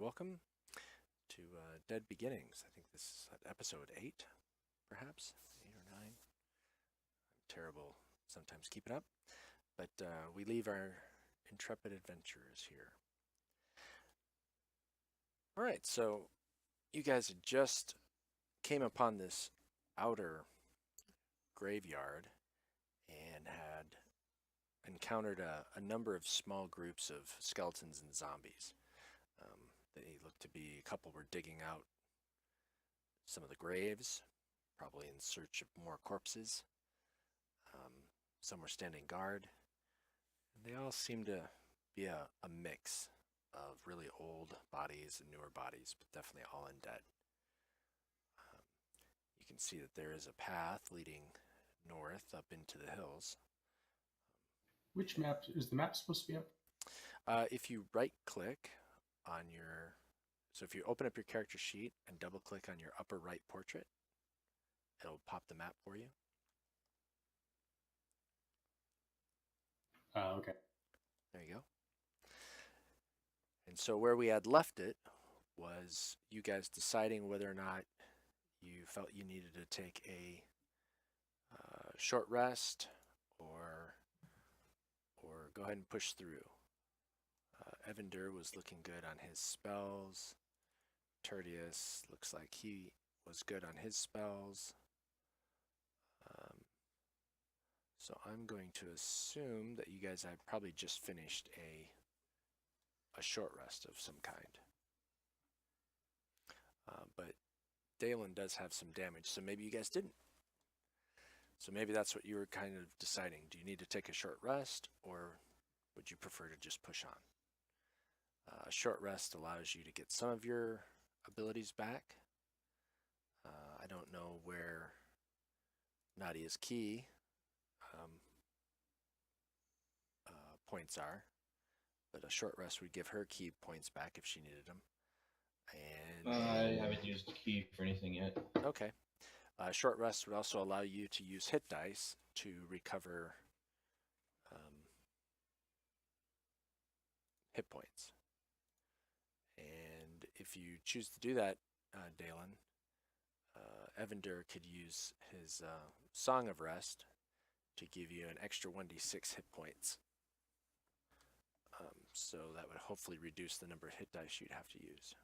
welcome to Dead Beginnings. I think this is episode 8, perhaps 8 or 9. I'm terrible sometimes keeping up, but we leave our intrepid adventurers here. All right, so you guys had just came upon this outer graveyard and had encountered a number of small groups of skeletons and zombies. They looked to be, a couple were digging out some of the graves, probably in search of more corpses. Um, some were standing guard. And they all seem to be a mix of really old bodies and newer bodies, but definitely all undead. You can see that there is a path leading north up into the hills. Which map is the map supposed to be up? If you right click on so if you open up your character sheet and double click on your upper right portrait, it'll pop the map for you. Okay. There you go. And so where we had left it was you guys deciding whether or not you felt you needed to take a short rest or go ahead and push through. Evander was looking good on his spells. Tertius looks like he was good on his spells. So I'm going to assume that you guys had probably just finished a short rest of some kind. But Dalen does have some damage, so maybe you guys didn't. So maybe that's what you were kind of deciding. Do you need to take a short rest, or would you prefer to just push on? A short rest allows you to get some of your abilities back. I don't know where Nadia's key points are, but a short rest would give her key points back if she needed them. And I haven't used key for anything yet. okay. Short rest would also allow you to use hit dice to recover hit points. And if you choose to do that, Dalen, Evander could use his Song of Rest to give you an extra 1d6 hit points. So that would hopefully reduce the number of hit dice you'd have to use.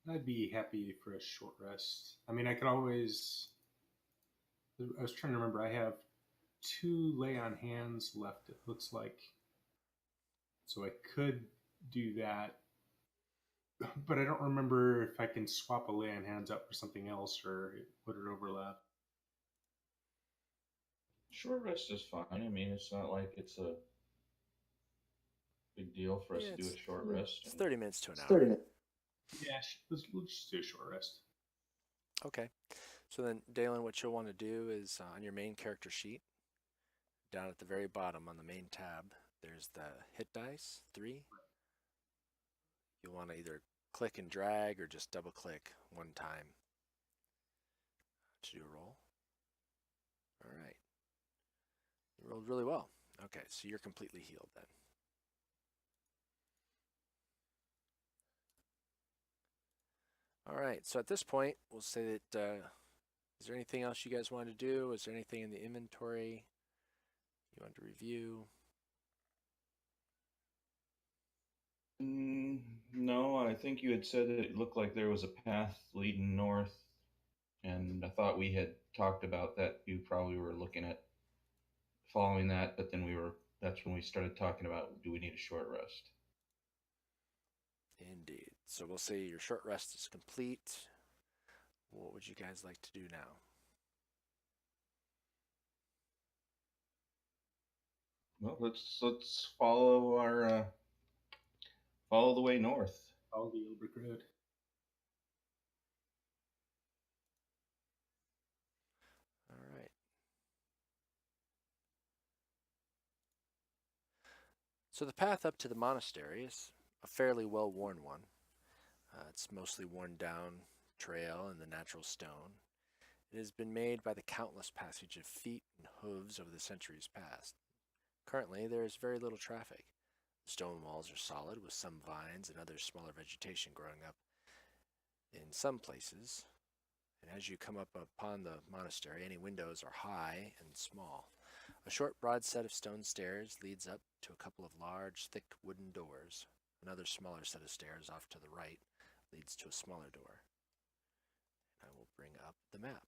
I'd be happy for a short rest. I mean, I could always. I was trying to remember. I have 2 lay on hands left, it looks like. So I could do that. But I don't remember if I can swap a lay on hands up for something else or would it overlap. Short rest is fine. I mean, it's not like it's a big deal for us to do a short rest. It's 30 minutes to an hour. 30 minutes. Yeah, let's just do a short rest. Okay. So then, Dalen, what you'll want to do is on your main character sheet, down at the very bottom on the main tab, there's the hit dice, 3. You'll want to either click and drag or just double click one time to do a roll. All right. You rolled really well. Okay, so you're completely healed then. All right, so at this point, we'll say that, is there anything else you guys want to do? Is there anything in the inventory you want to review? No, I think you had said that it looked like there was a path leading north, and I thought we had talked about that. You probably were looking at following that, but then that's when we started talking about, do we need a short rest? Indeed. So we'll say your short rest is complete. What would you guys like to do now? Well, let's follow follow the way north. Follow the Ilbrick Road. All right. So the path up to the monastery is a fairly well-worn one. It's mostly worn down trail in the natural stone. It has been made by the countless passage of feet and hooves over the centuries past. Currently, there is very little traffic. Stone walls are solid with some vines and other smaller vegetation growing up in some places. And as you come up upon the monastery, any windows are high and small. A short, broad set of stone stairs leads up to a couple of large, thick wooden doors. Another smaller set of stairs off to the right leads to a smaller door. I will bring up the map.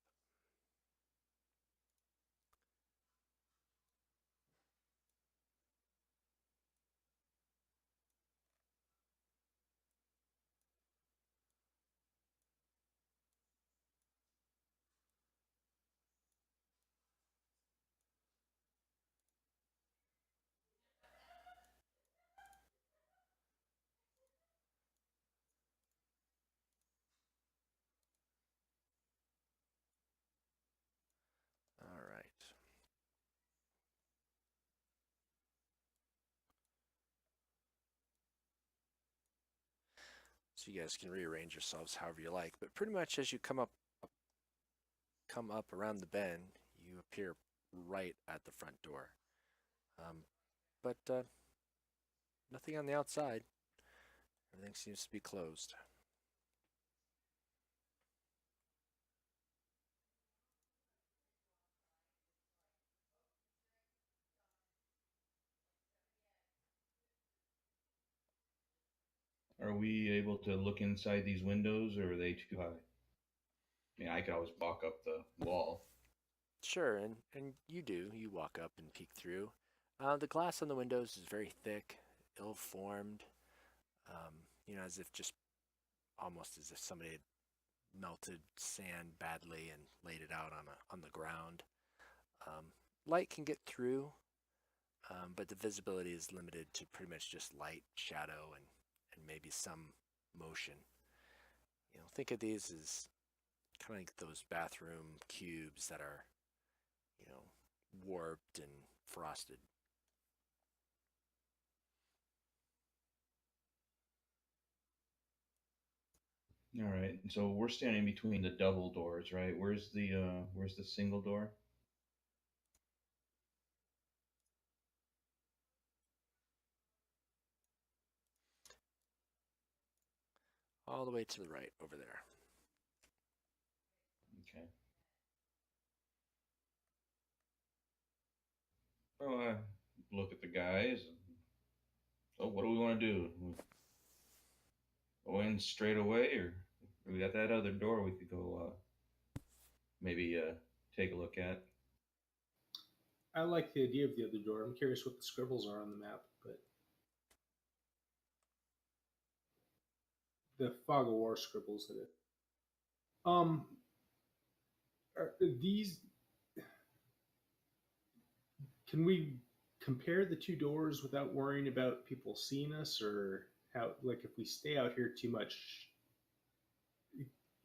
All right. So you guys can rearrange yourselves however you like, but pretty much as you come up around the bend, you appear right at the front door. But nothing on the outside. Everything seems to be closed. Are we able to look inside these windows, or are they too high? I mean, I could always walk up the wall. Sure, and you do. You walk up and peek through. The glass on the windows is very thick, ill-formed, as if just almost as if somebody had melted sand badly and laid it out on the ground. Light can get through, but the visibility is limited to pretty much just light, shadow, and maybe some motion. Think of these as kind of like those bathroom cubes that are, warped and frosted. All right. So we're standing between the double doors, right? Where's the single door? All the way to the right over there. Okay. Well, I look at the guys. So what do we want to do? Go in straight away, or we got that other door we could go maybe take a look at? I like the idea of the other door. I'm curious what the scribbles are on the map, but the fog of war scribbles that it. Um, are these? Can we compare the two doors without worrying about people seeing us, or how? Like, if we stay out here too much,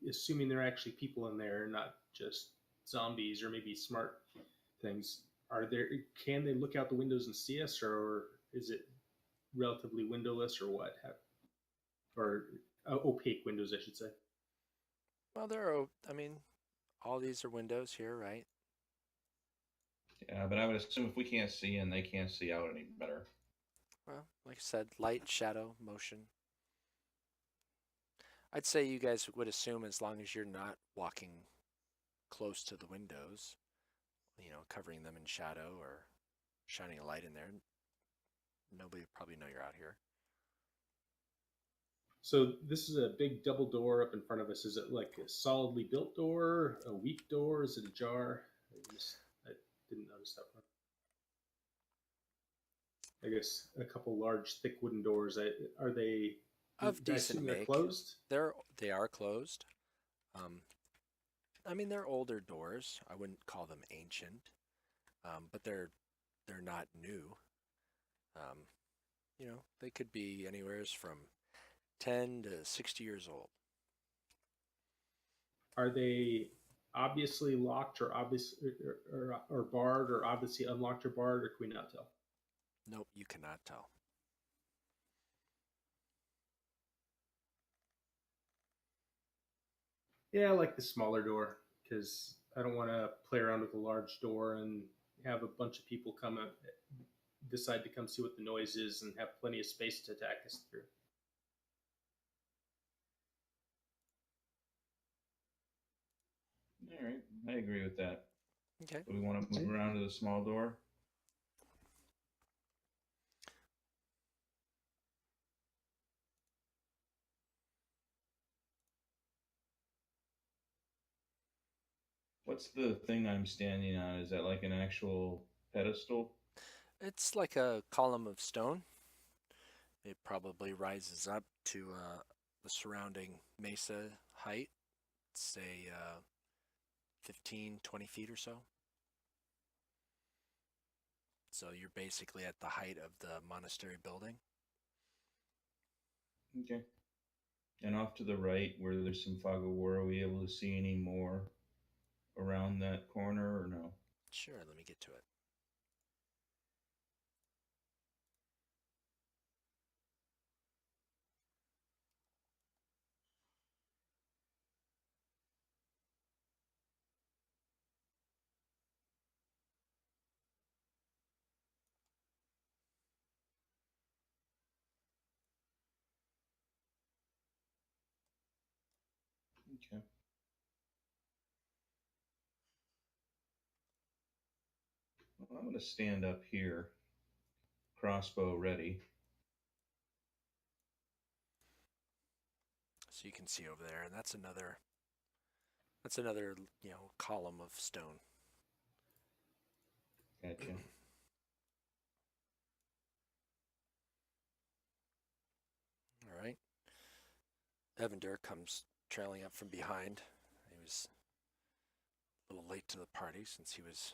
assuming there are actually people in there, not just zombies or maybe smart things. Are there? Can they look out the windows and see us, or is it relatively windowless, or what? Or opaque windows, I should say. Well, all these are windows here, right? Yeah, but I would assume if we can't see in, they can't see out any better. Well, like I said, light, shadow, motion. I'd say you guys would assume as long as you're not walking close to the windows, covering them in shadow or shining a light in there, nobody would probably know you're out here. So this is a big double door up in front of us. Is it like a solidly built door, a weak door? Is it ajar? I didn't notice that one. I guess a couple large, thick wooden doors. Are they? Of I decent assume they're make. closed. They are closed. They're older doors. I wouldn't call them ancient, but they're not new. Um, they could be anywhere from 10 to 60 years old. Are they obviously locked or or barred, or obviously unlocked or barred, or can we not tell? Nope, you cannot tell. Yeah, I like the smaller door because I don't want to play around with a large door and have a bunch of people come up decide to come see what the noise is and have plenty of space to attack us through. All right, I agree with that. Okay. Do we want to move around to the small door? What's the thing I'm standing on? Is that like an actual pedestal? It's like a column of stone. It probably rises up to the surrounding mesa height, say 15, 20 feet or so. So you're basically at the height of the monastery building. Okay. And off to the right, where there's some fog of war, are we able to see any more around that corner or no? Sure, let me get to it. Okay. Well, I'm going to stand up here, crossbow ready. So you can see over there, and that's another column of stone. Gotcha. All right. Evander comes trailing up from behind. He was a little late to the party since he was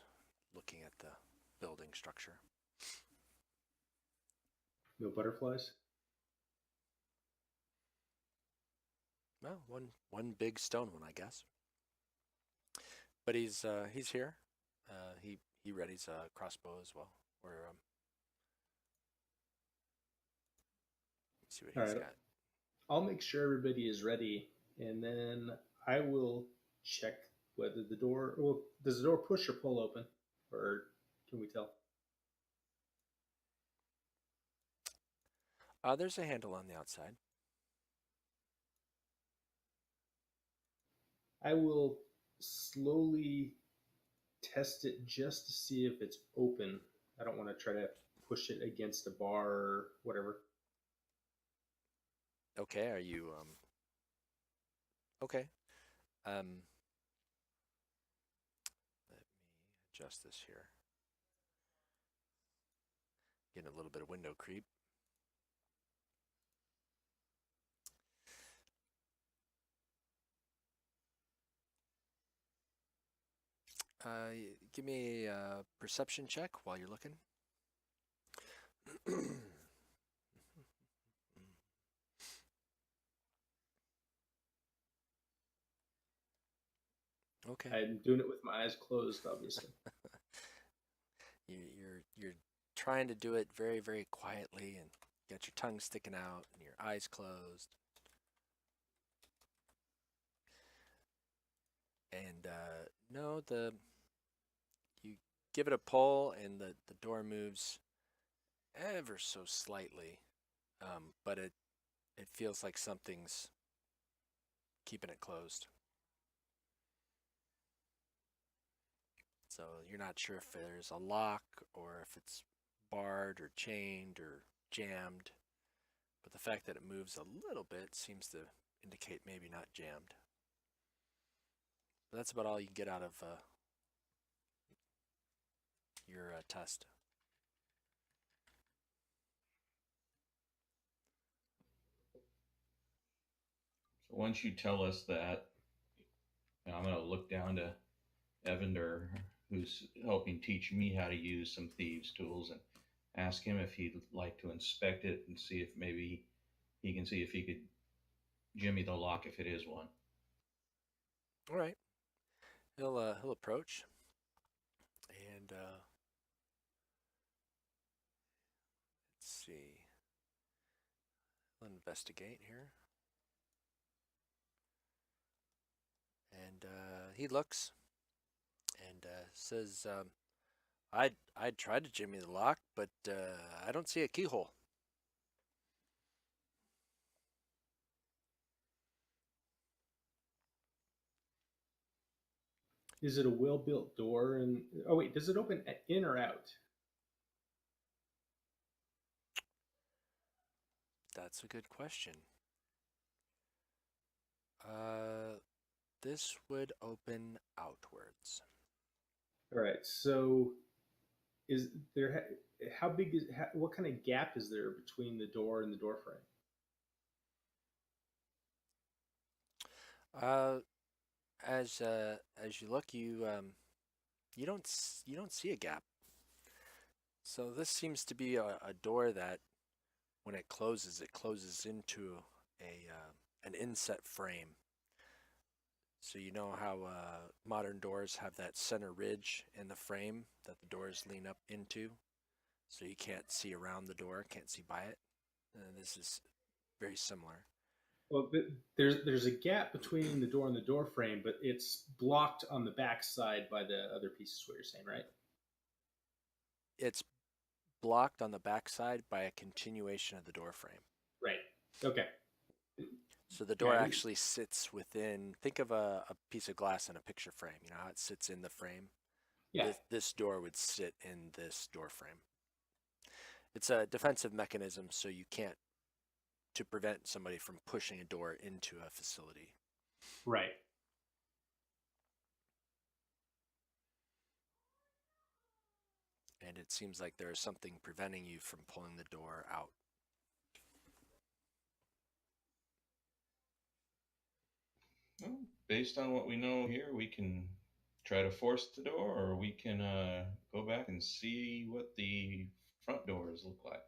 looking at the building structure. No butterflies? Well, one big stone one, I guess. But he's here. He readies a crossbow as well. Or see what All he's right. got. I'll make sure everybody is ready, and then I will check whether the door. Well, does the door push or pull open, or can we tell? There's a handle on the outside. I will slowly test it just to see if it's open. I don't want to try to push it against a bar or whatever. Okay, are you okay. Let me adjust this here. Getting a little bit of window creep. Give me a perception check while you're looking. Okay. I'm doing it with my eyes closed, obviously. You're trying to do it very, very quietly, and you got your tongue sticking out and your eyes closed. And no, you give it a pull, and the door moves ever so slightly, but it feels like something's keeping it closed. So you're not sure if there's a lock or if it's barred or chained or jammed, but the fact that it moves a little bit seems to indicate maybe not jammed. But that's about all you get out of your test. So once you tell us that, I'm going to look down to Evander, who's helping teach me how to use some thieves' tools, and ask him if he'd like to inspect it and see if maybe he can see if he could jimmy the lock if it is one. All right. He'll approach and let's see. He'll investigate here. And he looks and says, I'd try to jimmy the lock, but I don't see a keyhole. Is it a well-built door? And oh wait, does it open in or out? That's a good question. Uh, this would open outwards. All right. So is there? How big is? What kind of gap is there between the door and the door frame? Uh, as you look, you don't see a gap. So this seems to be a door that, when it closes into a an inset frame. So you know how modern doors have that center ridge in the frame that the doors lean up into, so you can't see around the door, can't see by it. This is very similar. Well, there's a gap between the door and the door frame, but it's blocked on the back side by the other pieces. What you're saying, right? It's blocked on the backside by a continuation of the door frame. Right. Okay. So the door Yeah. actually sits within, think of a piece of glass in a picture frame. You know how it sits in the frame? Yeah. This door would sit in this door frame. It's a defensive mechanism, so you can't, to prevent somebody from pushing a door into a facility. Right. And it seems like there is something preventing you from pulling the door out. Well, based on what we know here, we can try to force the door, or we can go back and see what the front doors look like.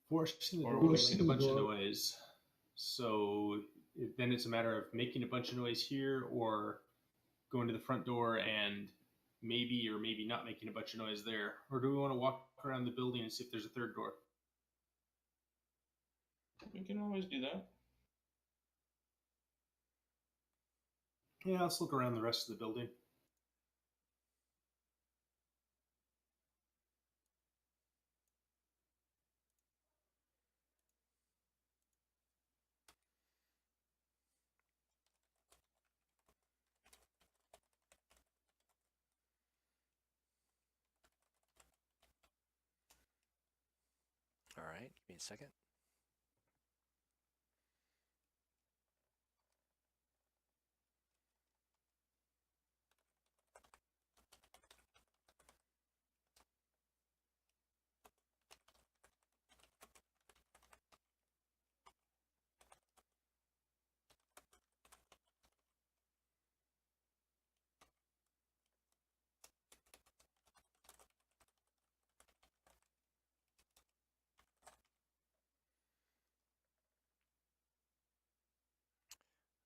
Forcing the Or door we would can make a bunch of noise. So then it's a matter of making a bunch of noise here, or going to the front door and maybe or maybe not making a bunch of noise there. Or do we want to walk around the building and see if there's a third door? we can always do that. Yeah, let's look around the rest of the building. All right, give me a second.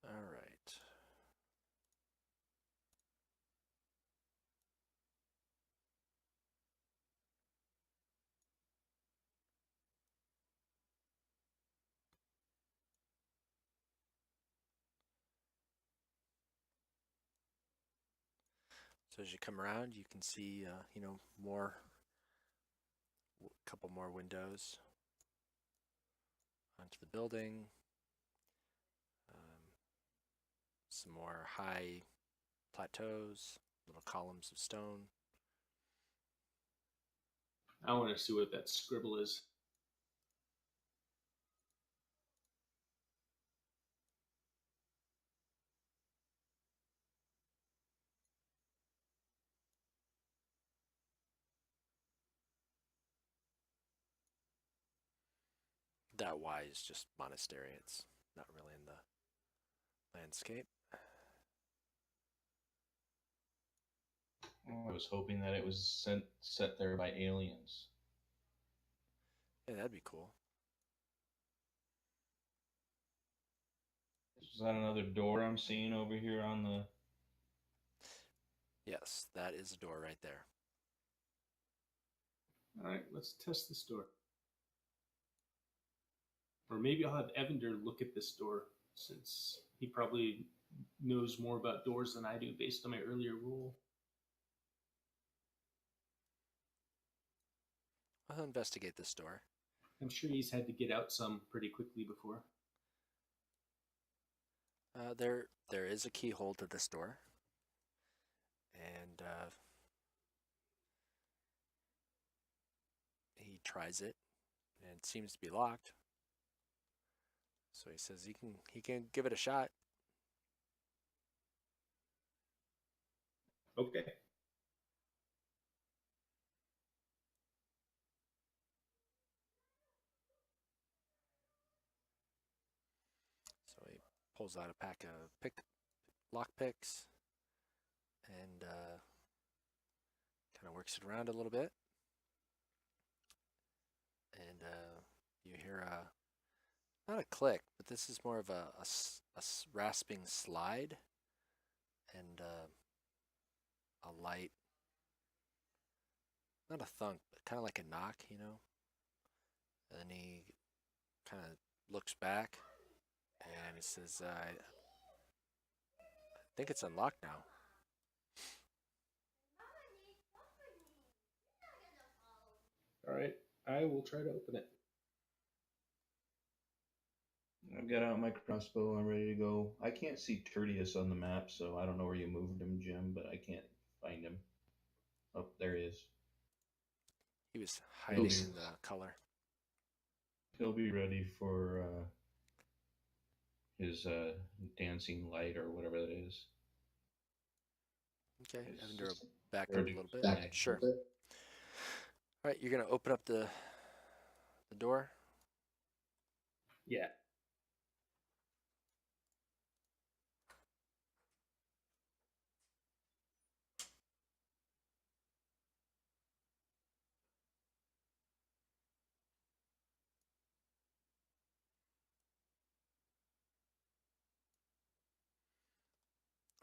All right. So as you come around, you can see, a couple more windows onto the building. Um, some more high plateaus, little columns of stone. I want to see what that scribble is. That Y is just monastery. It's not really in the landscape. Oh, I was hoping that it was set there by aliens. Yeah, that'd be cool. Is that another door I'm seeing over here on the... Yes, that is a door right there. All right, let's test this door. Or maybe I'll have Evander look at this door, since he probably knows more about doors than I do based on my earlier role. I'll investigate this door. I'm sure he's had to get out some pretty quickly before. There is a keyhole to this door, and he tries it, and it seems to be locked. So he says he can give it a shot. Okay. So he pulls out a pack of lock picks and kind of works it around a little bit. And you hear not a click, but this is more of a rasping slide and a light, not a thunk, but kind of like a knock, you know. And then he kind of looks back and he says, I think it's unlocked now. All right. I will try to open it. I've got out my crossbow. I'm ready to go. I can't see Tertius on the map, so I don't know where you moved him, Jim, but I can't find him. Oh, there he is. He was hiding in the color. He'll be ready for his dancing light or whatever that is. Okay, It's Evander will just back up a ready. little bit. Sure. All right, you're gonna open up the door. Yeah.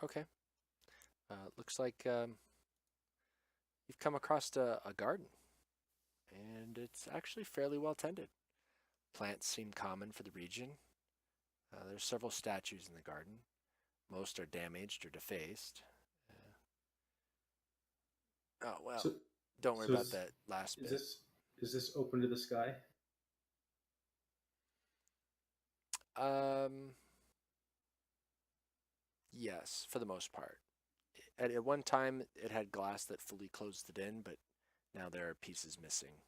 Okay. Looks like you've come across a garden, and it's actually fairly well tended. Plants seem common for the region. There's several statues in the garden. Most are damaged or defaced. Oh well, So, don't worry so about that last bit. Is this open to the sky? Yes, for the most part. At one time, it had glass that fully closed it in, but now there are pieces missing.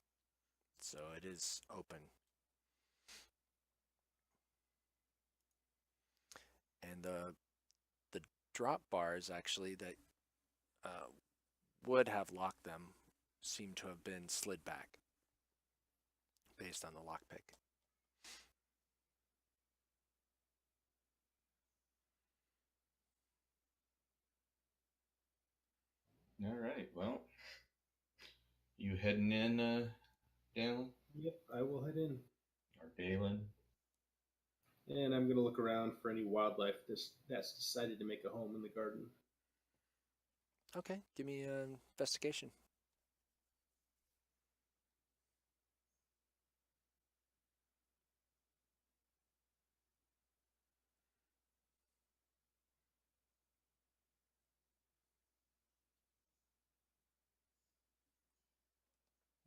So it is open. And the drop bars actually that would have locked them seem to have been slid back based on the lockpick. All right. Well, you heading in, Daniel Yep, I will head in. or Dalen? And I'm going to look around for any wildlife that's decided to make a home in the garden. Okay, give me an investigation.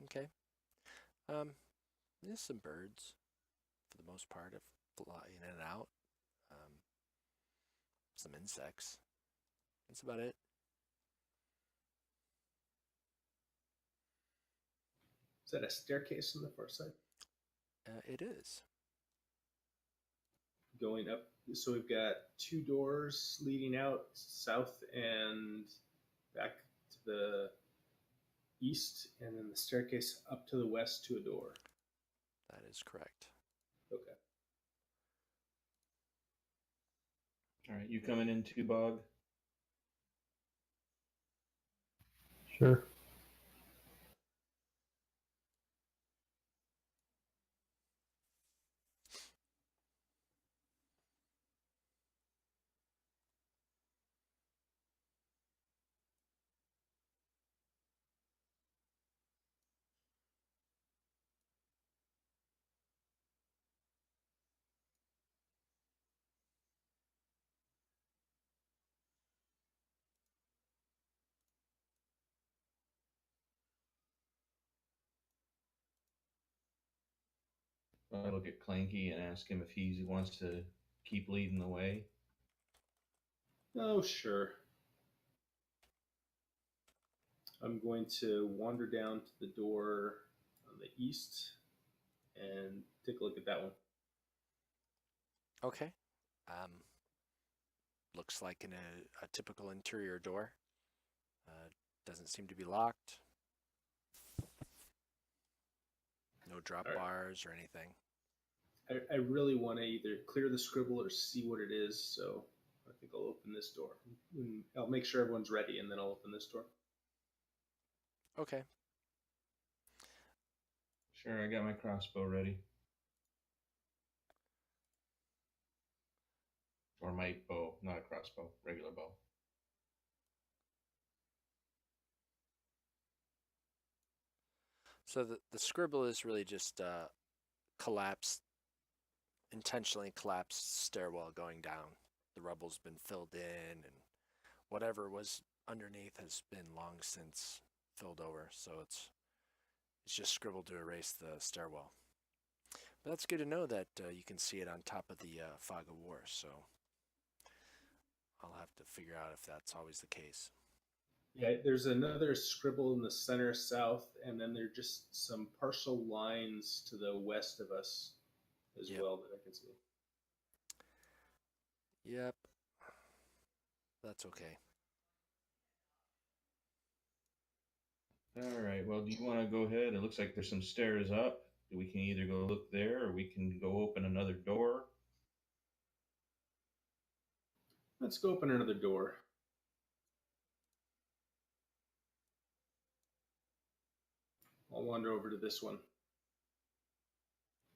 Okay. There's some birds, for the most part, of flying in and out. Some insects. That's about it. Is that a staircase on the far side? It is. Going up. So we've got two doors leading out south and back to the east, and then the staircase up to the west to a door. That is correct. Okay. All right. You coming in too, Bog? Sure. I look at Clanky and ask him if he wants to keep leading the way. Oh, sure. I'm going to wander down to the door on the east and take a look at that one. Okay. Um, looks like a typical interior door. Doesn't seem to be locked. No drop All right. bars or anything. I really want to either clear the scribble or see what it is, so I think I'll open this door. I'll make sure everyone's ready, and then I'll open this door. Okay. Sure, I got my crossbow ready. Or my bow, not a crossbow, regular bow. So the scribble is really just collapsed, intentionally collapsed stairwell going down. The rubble's been filled in, and whatever was underneath has been long since filled over. So it's just scribbled to erase the stairwell. But that's good to know that you can see it on top of the fog of war. So I'll have to figure out if that's always the case. Yeah, there's another scribble in the center south, and then there are just some partial lines to the west of us as Yep. well that I can see. Yep. That's okay. All right, well, do you want to go ahead? It looks like there's some stairs up. We can either go look there or we can go open another door. Let's go open another door. I'll wander over to this one.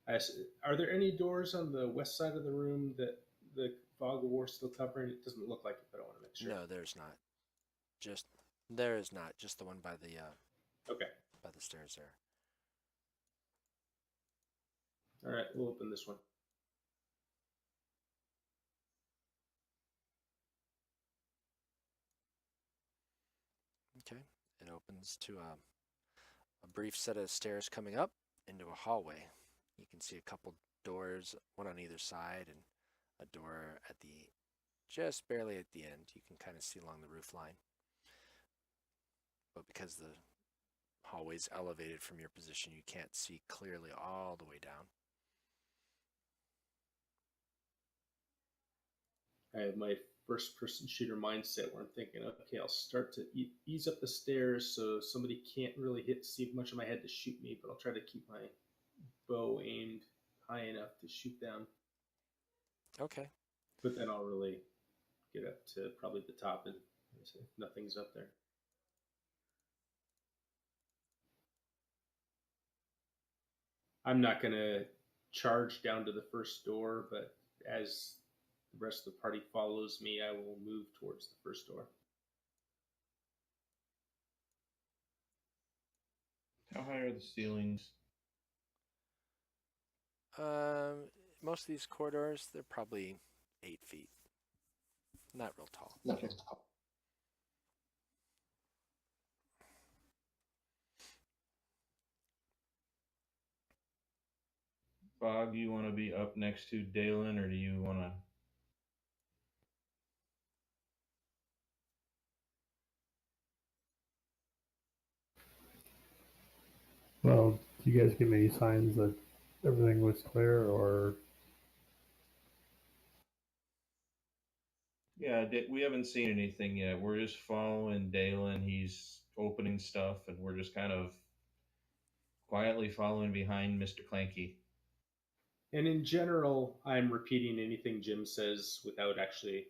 Are there any doors on the west side of the room that the fog of war is still covering? It doesn't look like it, but I want to make sure. No, there's not. There is not. Just the one by Okay. by the stairs there. All right, we'll open this one. Okay. It opens to a brief set of stairs coming up into a hallway. You can see a couple doors, one on either side, and a door at the just barely at the end. You can kind of see along the roof line. But because the hallway's elevated from your position, you can't see clearly all the way down. I have my first person shooter mindset where I'm thinking, okay, I'll start to ease up the stairs so somebody can't really see much of my head to shoot me, but I'll try to keep my bow aimed high enough to shoot down. Okay. But then I'll really get up to probably the top and say nothing's up there. I'm not going to charge down to the first door, but as the rest of the party follows me, I will move towards the first door. How high are the ceilings? Most of these corridors, they're probably 8 feet. Not real tall. Okay. Fog, do you want to be up next to Dalen, or do you want to? Well, did you guys give me any signs that everything was clear, or Yeah, we haven't seen anything yet. We're just following Dalen. He's opening stuff, and we're just kind of quietly following behind Mr. Clanky. And in general, I'm repeating anything Jim says without actually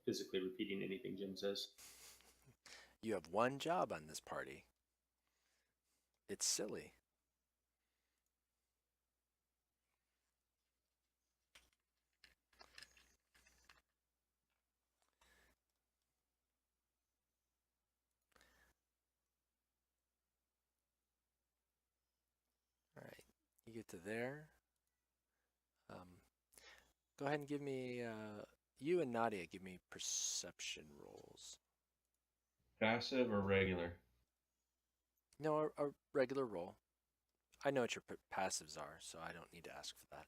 physically repeating anything Jim says. You have one job on this party. It's silly. All right. You get to there. Go ahead and give me, you and Nadia, give me perception rolls. Passive or regular? No, a regular roll. I know what your passives are, so I don't need to ask for that.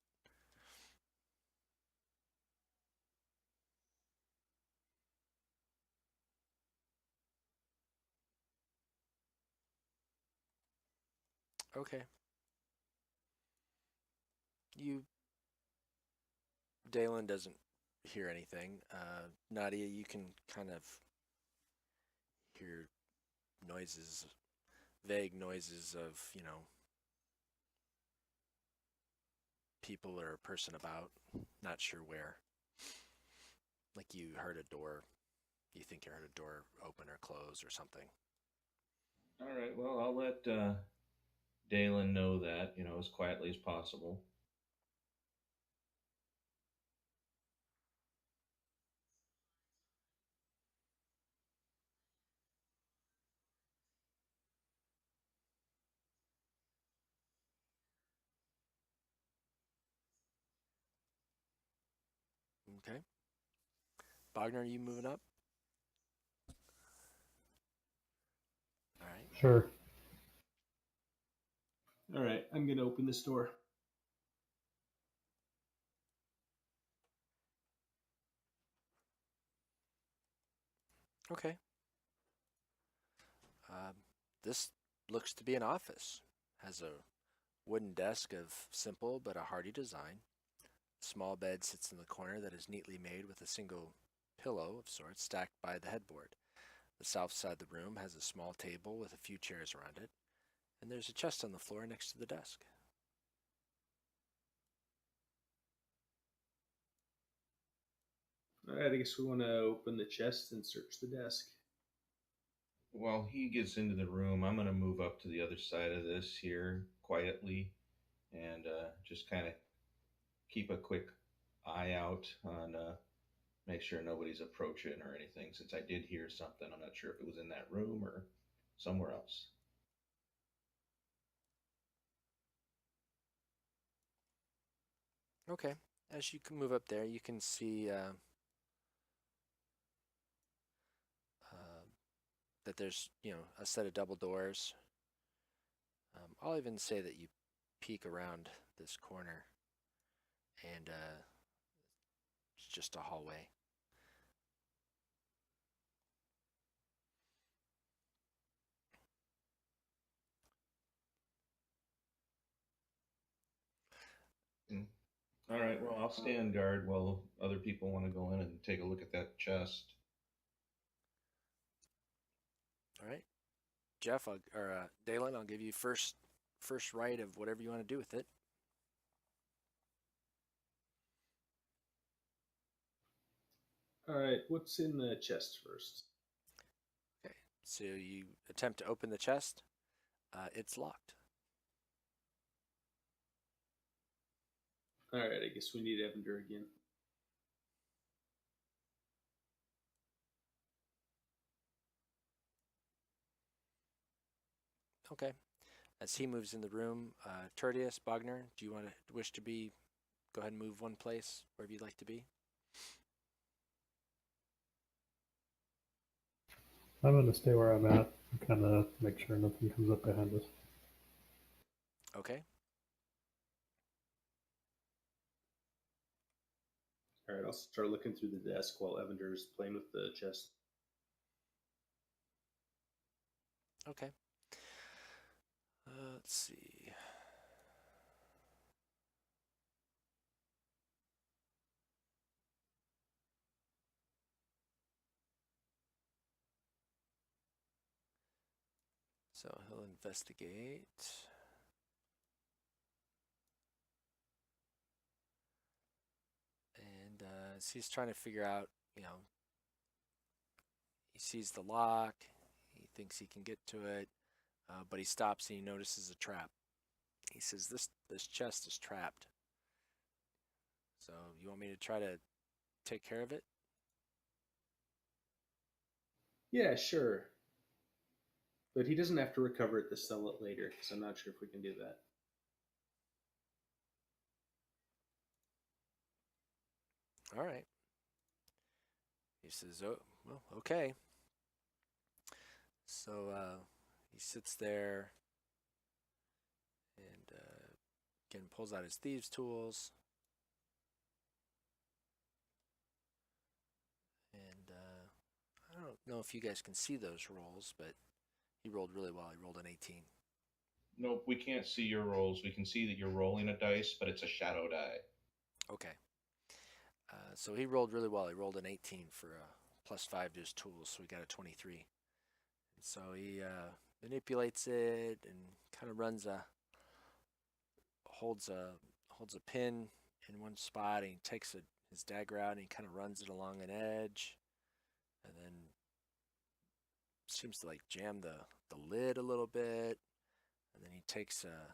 Okay. Dalen doesn't hear anything. Nadia, you can kind of hear noises, vague noises of, people or a person about, not sure where. Like you heard a door, you think you heard a door open or close or something. All right. Well, I'll let Dalen know that, as quietly as possible. Okay. Bogner, are you moving up? All right. Sure. All right, I'm gonna open this door. Okay. This looks to be an office. Has a wooden desk of simple but a hardy design. A small bed sits in the corner that is neatly made with a single pillow of sorts stacked by the headboard. The south side of the room has a small table with a few chairs around it, and there's a chest on the floor next to the desk. All right, I guess we want to open the chest and search the desk. While he gets into the room, I'm going to move up to the other side of this here quietly and just kind of keep a quick eye out on make sure nobody's approaching or anything. Since I did hear something, I'm not sure if it was in that room or somewhere else. Okay. As you can move up there, you can see that there's, a set of double doors. I'll even say that you peek around this corner, and it's just a hallway. Mm. All right, well, I'll stand guard while other people want to go in and take a look at that chest. All right, Jeff, or Dalen, I'll give you first right of whatever you want to do with it. All right, what's in the chest first? Okay, so you attempt to open the chest. It's locked. All right, I guess we need Evander again. Okay. As he moves in the room, Tertius, Bogner, do you wish to go ahead and move one place wherever you'd like to be? I'm going to stay where I'm at and kind of make sure nothing comes up behind us. Okay. All right, I'll start looking through the desk while Evander's playing with the chest. Okay. Let's see. So he'll investigate. And as he's trying to figure out, he sees the lock. He thinks he can get to it, but he stops and he notices a trap. He says, "This chest is trapped. So you want me to try to take care of it?" Yeah, sure. But he doesn't have to recover it to sell it later, because I'm not sure if we can do that. All right. He says, "Oh, well, okay." So he sits there And again, pulls out his thieves' tools. And I don't know if you guys can see those rolls, but he rolled really well. He rolled an 18. Nope, we can't see your rolls. We can see that you're rolling a dice, but it's a shadow die. Okay. So he rolled really well. He rolled an 18 for a +5 to his tools, so he got a 23. And so he manipulates it and kind of holds a pin in one spot, and he takes his dagger out and he kind of runs it along an edge, and then seems to like jam the lid a little bit, and then he takes a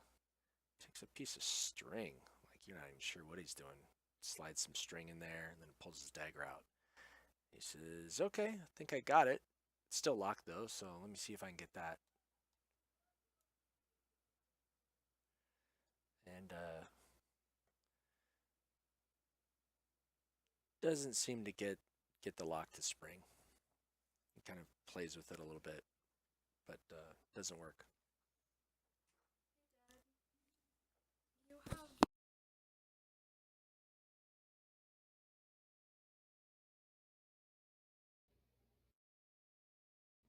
piece of string, like you're not even sure what he's doing. Slides some string in there and then pulls his dagger out. He says, "Okay, I think I got it. It's still locked though, so let me see if I can get that." And doesn't seem to get the lock to spring. He kind of plays with it a little bit, but doesn't work. You have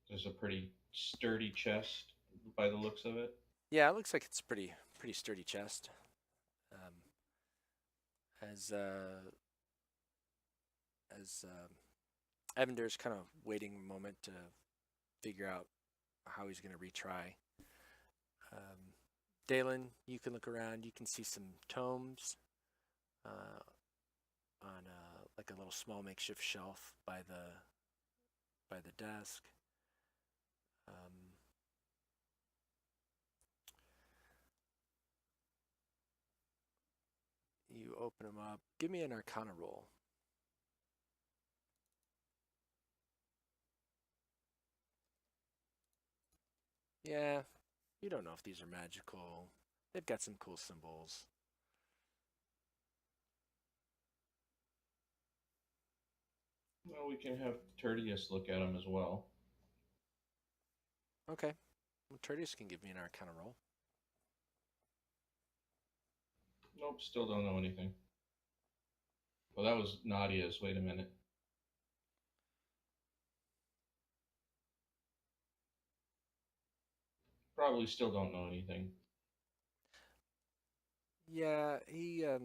There's a pretty sturdy chest by the looks of it. Yeah, it looks like it's a pretty sturdy chest. As Evander's kind of waiting a moment to figure out how he's going to retry. Dalen, you can look around. You can see some tomes on like a little small makeshift shelf by the desk. You open them up. Give me an Arcana roll. Yeah, you don't know if these are magical. They've got some cool symbols. Well, we can have Tertius look at them as well. Okay. Well, Tertius can give me an Arcana roll. Nope, still don't know anything. Well, that was Nadia's. Wait a minute. Probably still don't know anything. Yeah, he's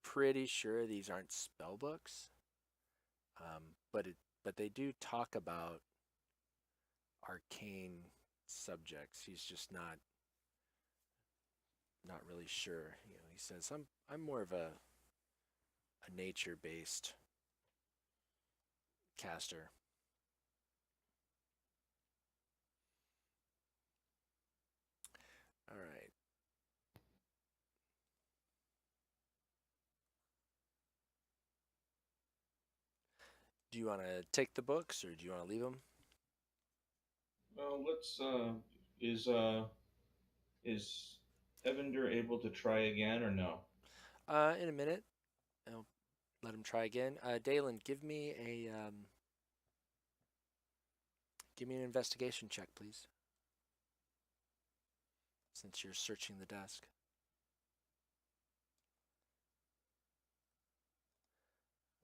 pretty sure these aren't spell books. But they do talk about arcane subjects. He's just not really sure. You know, he says I'm more of a nature-based caster. All right. Do you want to take the books or do you want to leave them? Well, let's. Is Evander able to try again or no? In a minute. I'll let him try again. Dalen, give me an investigation check, please. Since you're searching the desk.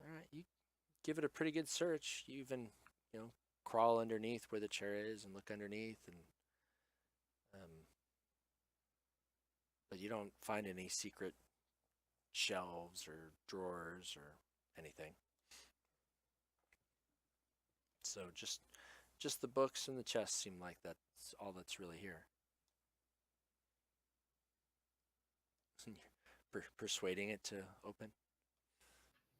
All right, you give it a pretty good search. You even, crawl underneath where the chair is and look underneath, and but you don't find any secret shelves or drawers or anything. So just the books and the chest seem like that's all that's really here. You're persuading it to open.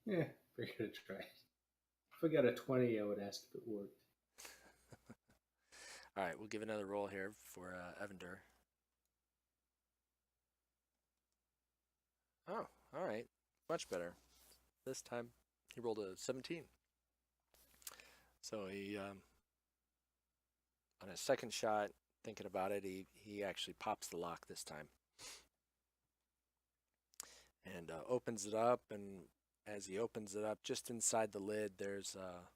Yeah, we're gonna try. If we got a 20, I would ask if it worked. All right, we'll give another roll here for Evander. Oh, all right. Much better. This time he rolled a 17. So he, on his second shot, thinking about it, he actually pops the lock this time. And opens it up, and as he opens it up, just inside the lid, there's a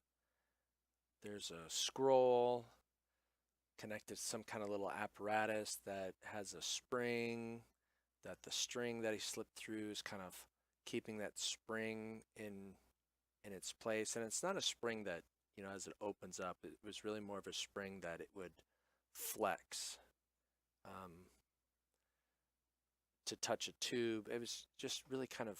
scroll connected to some kind of little apparatus that has a spring, that the string that he slipped through is kind of keeping that spring in its place. And it's not a spring that, as it opens up, it was really more of a spring that it would flex um, to touch a tube. It was just really kind of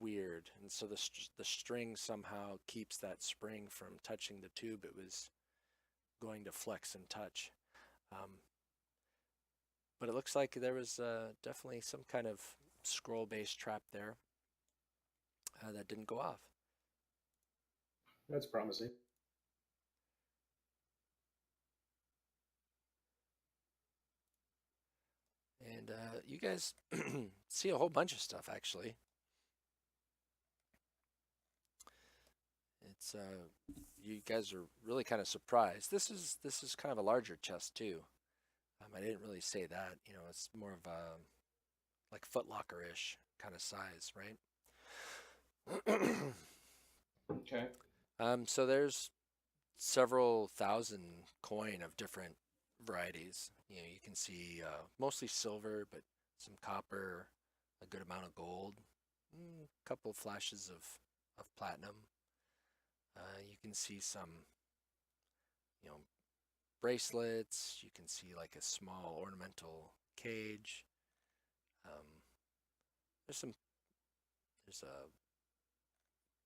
weird. And so the string somehow keeps that spring from touching the tube it was going to flex and touch. But it looks like there was definitely some kind of scroll-based trap there that didn't go off. That's promising. And you guys see a whole bunch of stuff, actually. It's you guys are really kind of surprised. This is kind of a larger chest too. I didn't really say that. It's more of a like Foot Locker-ish kind of size, right? Okay. So there's several thousand coin of different varieties. You can see mostly silver, but some copper, a good amount of gold, a couple of flashes of platinum. You can see some, bracelets. You can see like a small ornamental cage. There's a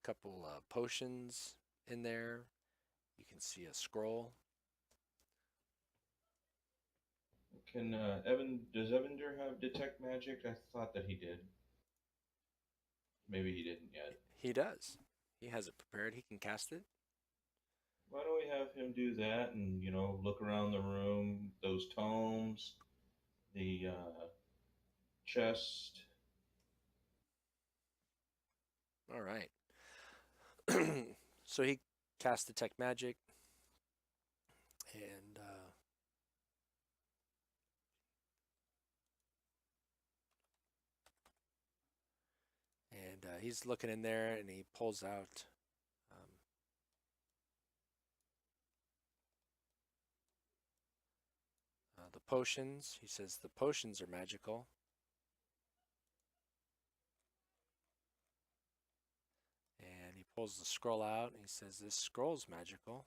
couple potions in there. You can see a scroll. Can does Evander have detect magic? I thought that he did. Maybe he didn't yet. He does. He has it prepared. He can cast it. Why don't we have him do that and, look around the room, those tomes, the chest. All right. So he cast detect magic, and he's looking in there, and he pulls out the potions. He says the potions are magical. And he pulls the scroll out, and he says this scroll's magical.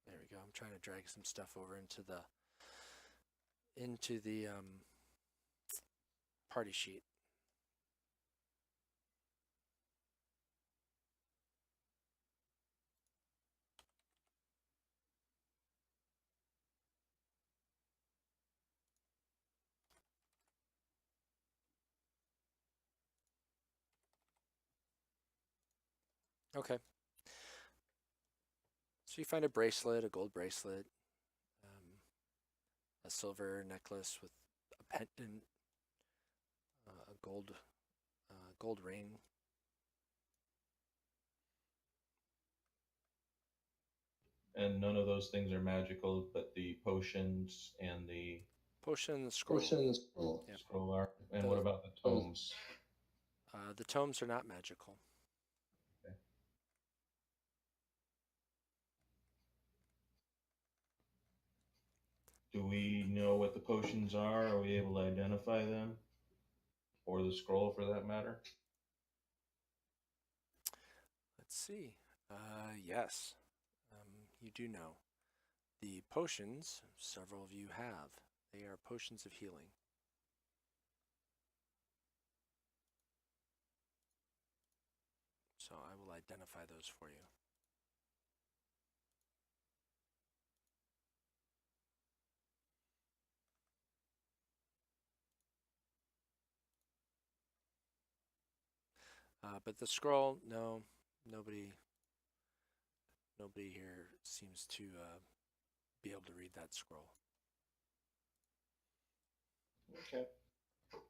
There we go. I'm trying to drag some stuff over into the party sheet. Okay. So you find a bracelet, a gold bracelet, a silver necklace with a pendant, a gold ring. And none of those things are magical, but the potions and the Potion and the scroll. Yep. scroll are. And what about the tomes? The tomes are not magical. Okay. Do we know what the potions are? Are we able to identify them? Or the scroll, for that matter? Let's see. Yes, you do know. The potions, several of you have. They are potions of healing. So I will identify those for you. But the scroll, no, nobody here seems to be able to read that scroll. Okay.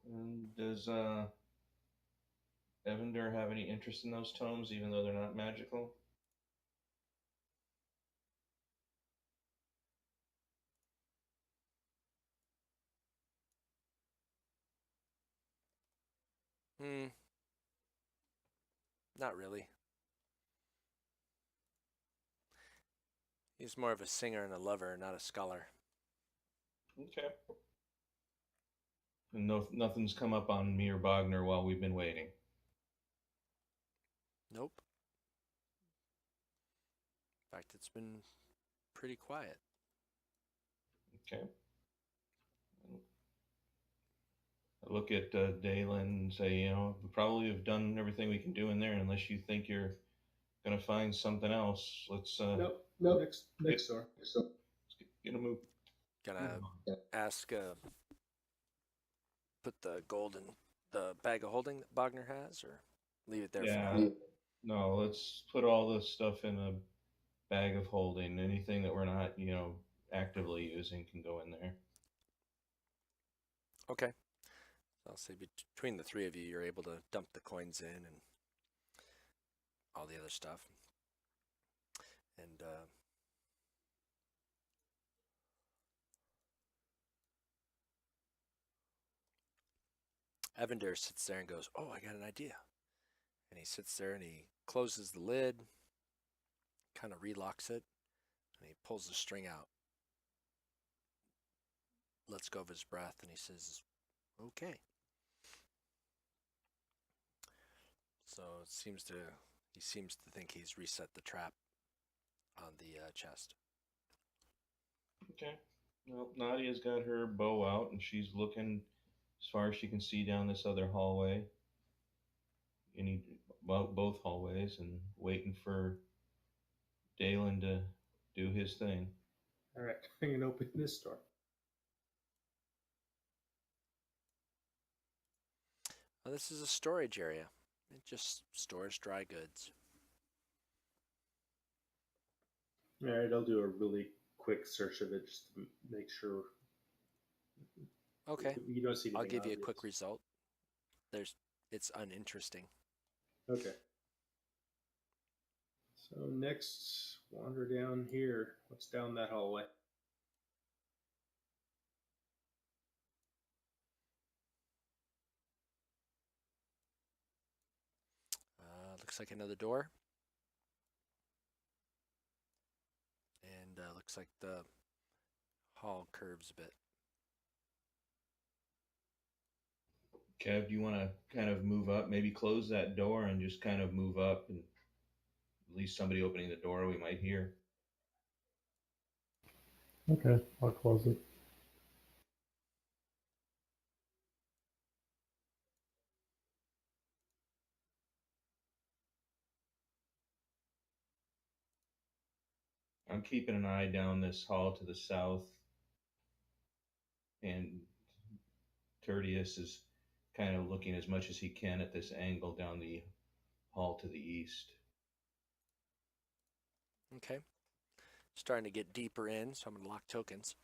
And does Evander have any interest in those tomes, even though they're not magical? Hmm. Not really. He's more of a singer and a lover, not a scholar. Okay. And no, nothing's come up on me or Bogner while we've been waiting. Nope. In fact, it's been pretty quiet. Okay. I look at Dalen and say, we probably have done everything we can do in there, unless you think you're gonna find something else. Let's Nope. Next door. get a move. Gonna ask, put the gold in the bag of holding that Bogner has, or leave it there for now? No, let's put all this stuff in a bag of holding. Anything that we're not, actively using can go in there. Okay. I'll say between the three of you, you're able to dump the coins in and all the other stuff. And Evander sits there and goes, "Oh, I got an idea." And he sits there and he closes the lid, kind of relocks it, and he pulls the string out, lets go of his breath, and he says, "Okay." So he seems to think he's reset the trap on the chest. Okay. Well, Nadia's got her bow out and she's looking as far as she can see down this other hallway. Both hallways, and waiting for Dalen to do his thing. All right, I'm gonna open this door. Well, this is a storage area. It just stores dry goods. All right, I'll do a really quick search of it just to make sure. Okay. You don't see anything. I'll give you a obvious. quick result. It's uninteresting. Okay. So next, wander down here. What's down that hallway? Looks like another door. And looks like the hall curves a bit. Kev, do you want to kind of move up, maybe close that door and just kind of move up, and at least somebody opening the door we might hear? Okay, I'll close it. I'm keeping an eye down this hall to the south, and Tertius is kind of looking as much as he can at this angle down the hall to the east. Okay. Starting to get deeper in, so I'm going to lock tokens.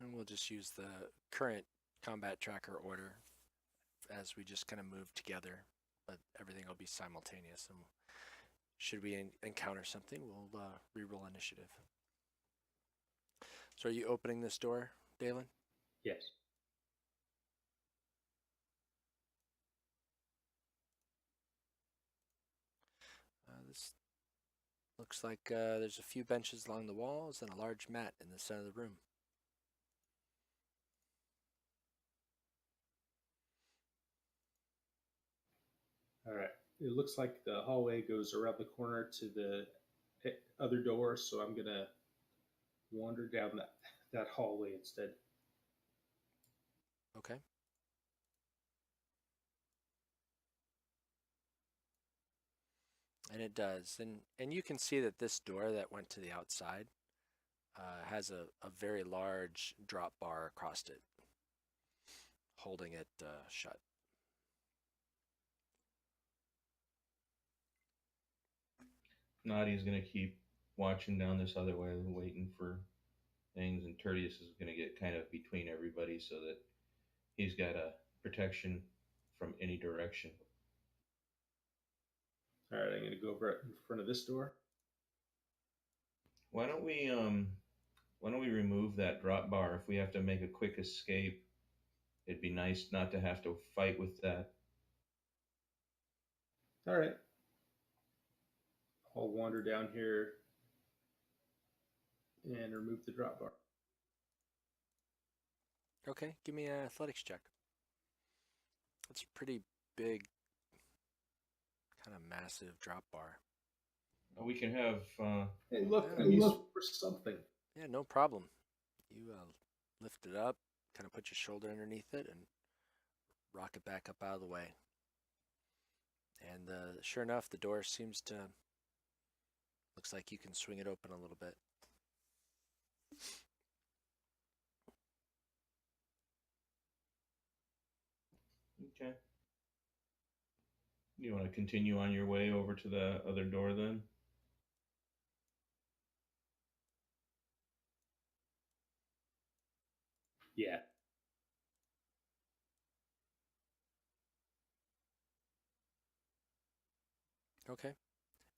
And we'll just use the current combat tracker order as we just kind of move together, but everything will be simultaneous. And should we encounter something, we'll reroll initiative. So are you opening this door, Dalen? Yes. This looks like there's a few benches along the walls and a large mat in the center of the room. All right. It looks like the hallway goes around the corner to the other door, so I'm gonna wander down that hallway instead. Okay. And it does. And you can see that this door that went to the outside has a very large drop bar across it, holding it shut. Nadia's gonna keep watching down this other way, waiting for things, and Tertius is gonna get kind of between everybody so that he's got a protection from any direction. All right, I'm going to go over in front of this door. Why don't we remove that drop bar? If we have to make a quick escape, it'd be nice not to have to fight with that. All right. I'll wander down here and remove the drop bar. Okay, give me an athletics check. It's a pretty big, kind of massive drop bar. We can have. Hey, look, Yeah. I'm useful for something. Yeah, no problem. You lift it up, kind of put your shoulder underneath it, and rock it back up out of the way. And sure enough, the door seems to. Looks like you can swing it open a little bit. Okay. You want to continue on your way over to the other door then? Yeah. Okay.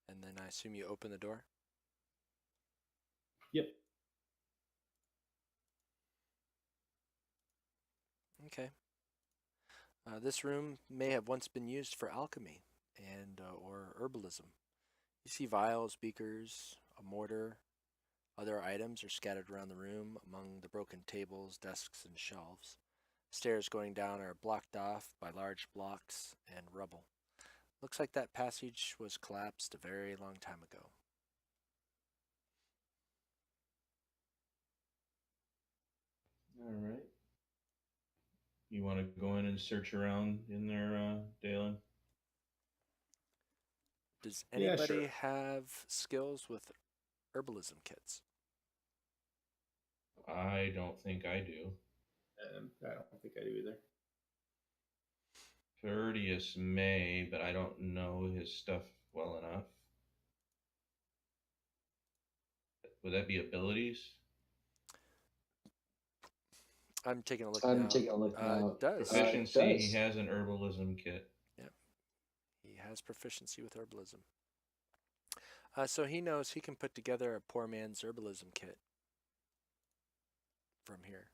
And then I assume you open the door? Yep. Okay. This room may have once been used for alchemy and or herbalism. You see vials, beakers, a mortar. Other items are scattered around the room among the broken tables, desks, and shelves. Stairs going down are blocked off by large blocks and rubble. Looks like that passage was collapsed a very long time ago. All right. You want to go in and search around in there, Dalen? Does Yeah, anybody sure. have skills with herbalism kits? I don't think I do. I don't think I do either. Tertius may, but I don't know his stuff well enough. Would that be abilities? I'm taking a look I'm now. taking a look now. It does. Proficiency, does. he has an herbalism kit. Yep. He has proficiency with herbalism. So he knows he can put together a poor man's herbalism kit from here.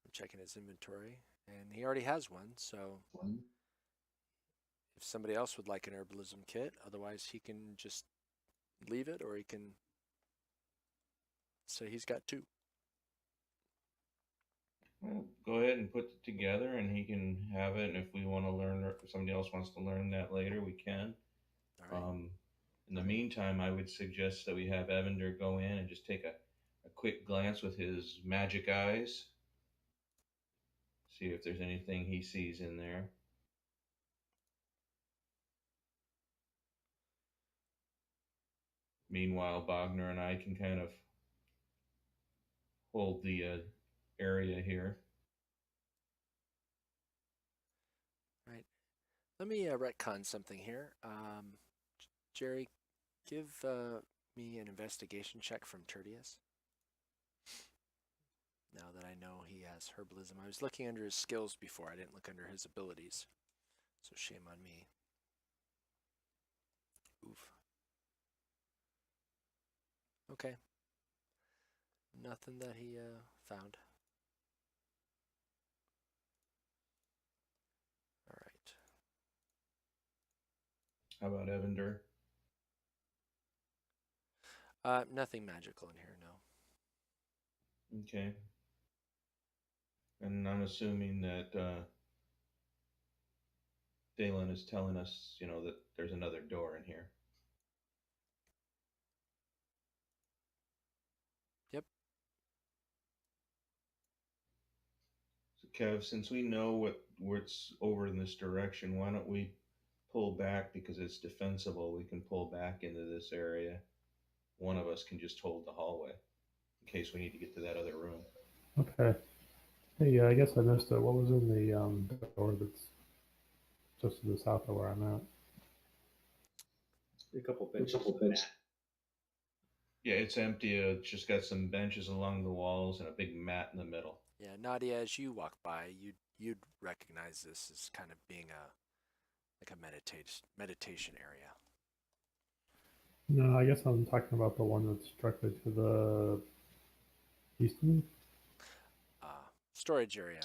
I'm checking his inventory, and he already has one, so One. if somebody else would like an herbalism kit, otherwise he can just leave it, or he can say he's got two. Well, go ahead and put it together, and he can have it. And if we want to learn, or if somebody else wants to learn that later, we can. All right. In the meantime, I would suggest that we have Evander go in and just take a quick glance with his magic eyes, see if there's anything he sees in there. Meanwhile, Bogner and I can kind of hold the area here. Right. Let me retcon something here. Jerry, give me an investigation check from Tertius. Now that I know he has herbalism. I was looking under his skills before. I didn't look under his abilities. So shame on me. Oof. Okay. Nothing that he found. All right. How about Evander? Nothing magical in here, no. Okay. And I'm assuming that Dalen is telling us, that there's another door in here. Yep. So Kev, since we know what's over in this direction, why don't we pull back because it's defensible? We can pull back into this area. One of us can just hold the hallway in case we need to get to that other room. Okay. Hey, I guess I missed it. What was in the door that's just to the south of where I'm at? A couple benches. Yeah, it's empty. It's just got some benches along the walls and a big mat in the middle. Yeah, Nadia, as you walk by, you'd recognize this as kind of being a meditation area. No, I guess I'm talking about the one that's directly to the east of me. Storage area,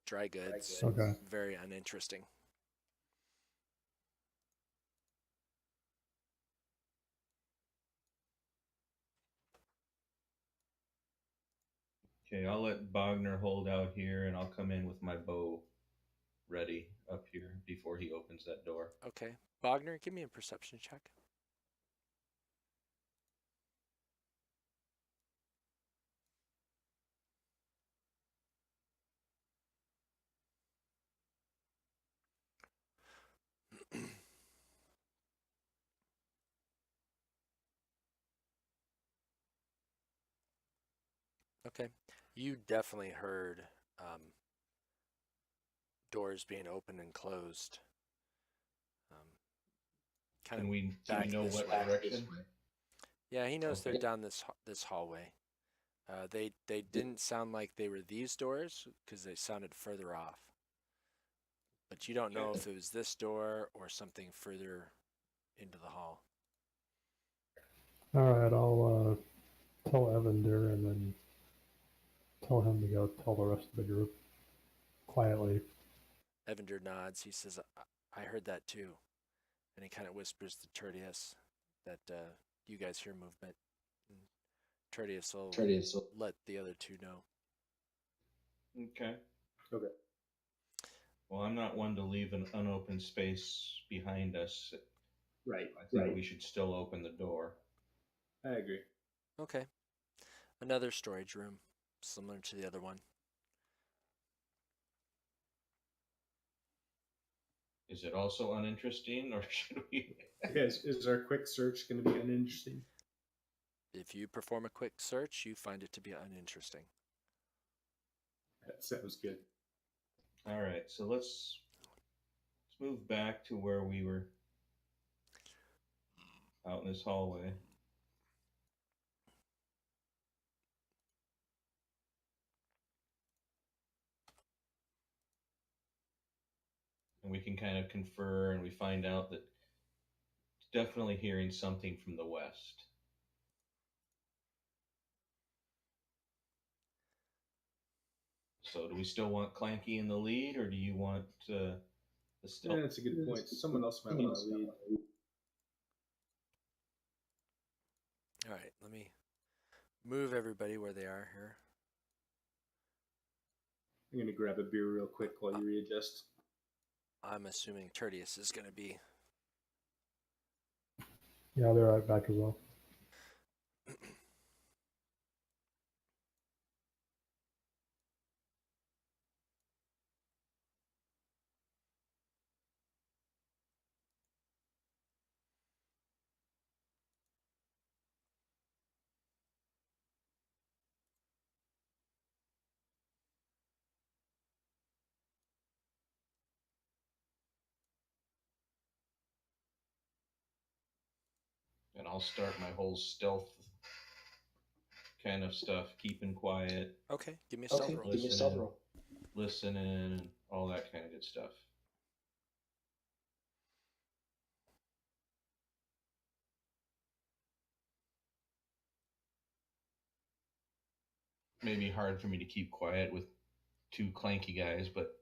dry goods, Okay. very uninteresting. Okay, I'll let Bogner hold out here, and I'll come in with my bow ready up here before he opens that door. Okay, Bogner, give me a perception check. Okay, you definitely heard doors being opened and closed. Kind Can of we back know this what way. direction? Yeah, he knows Okay. they're down this hallway. They didn't sound like they were these doors because they sounded further off. But you don't know if it was this door or something further into the hall. All right, I'll tell Evander and then tell him to go tell the rest of the group quietly. Evander nods. He says, I heard that too. And he kind of whispers to Tertius that you guys hear movement. And Tertius will let the other two know. Okay. Okay. Well, I'm not one to leave an unopened space behind us. Right. I think we should still open the door. I agree. Okay. Another storage room, similar to the other one. Is it also uninteresting, or should we? Yes, is our quick search going to be uninteresting? If you perform a quick search, you find it to be uninteresting. That sounds good. All right, so let's move back to where we were out in this hallway. And we can kind of confer, and we find out that definitely hearing something from the west. So do we still want Clanky in the lead, or do you want the stealth? Yeah, that's a good point. Someone else might want to lead. All right, let me move everybody where they are here. I'm going to grab a beer real quick while you readjust. I'm assuming Tertius is going to be. Yeah, I'll be right back as well. And I'll start my whole stealth kind of stuff, keeping quiet. Okay, give me a stealth roll. Listening, and all that kind of good stuff. Maybe hard for me to keep quiet with two clanky guys, but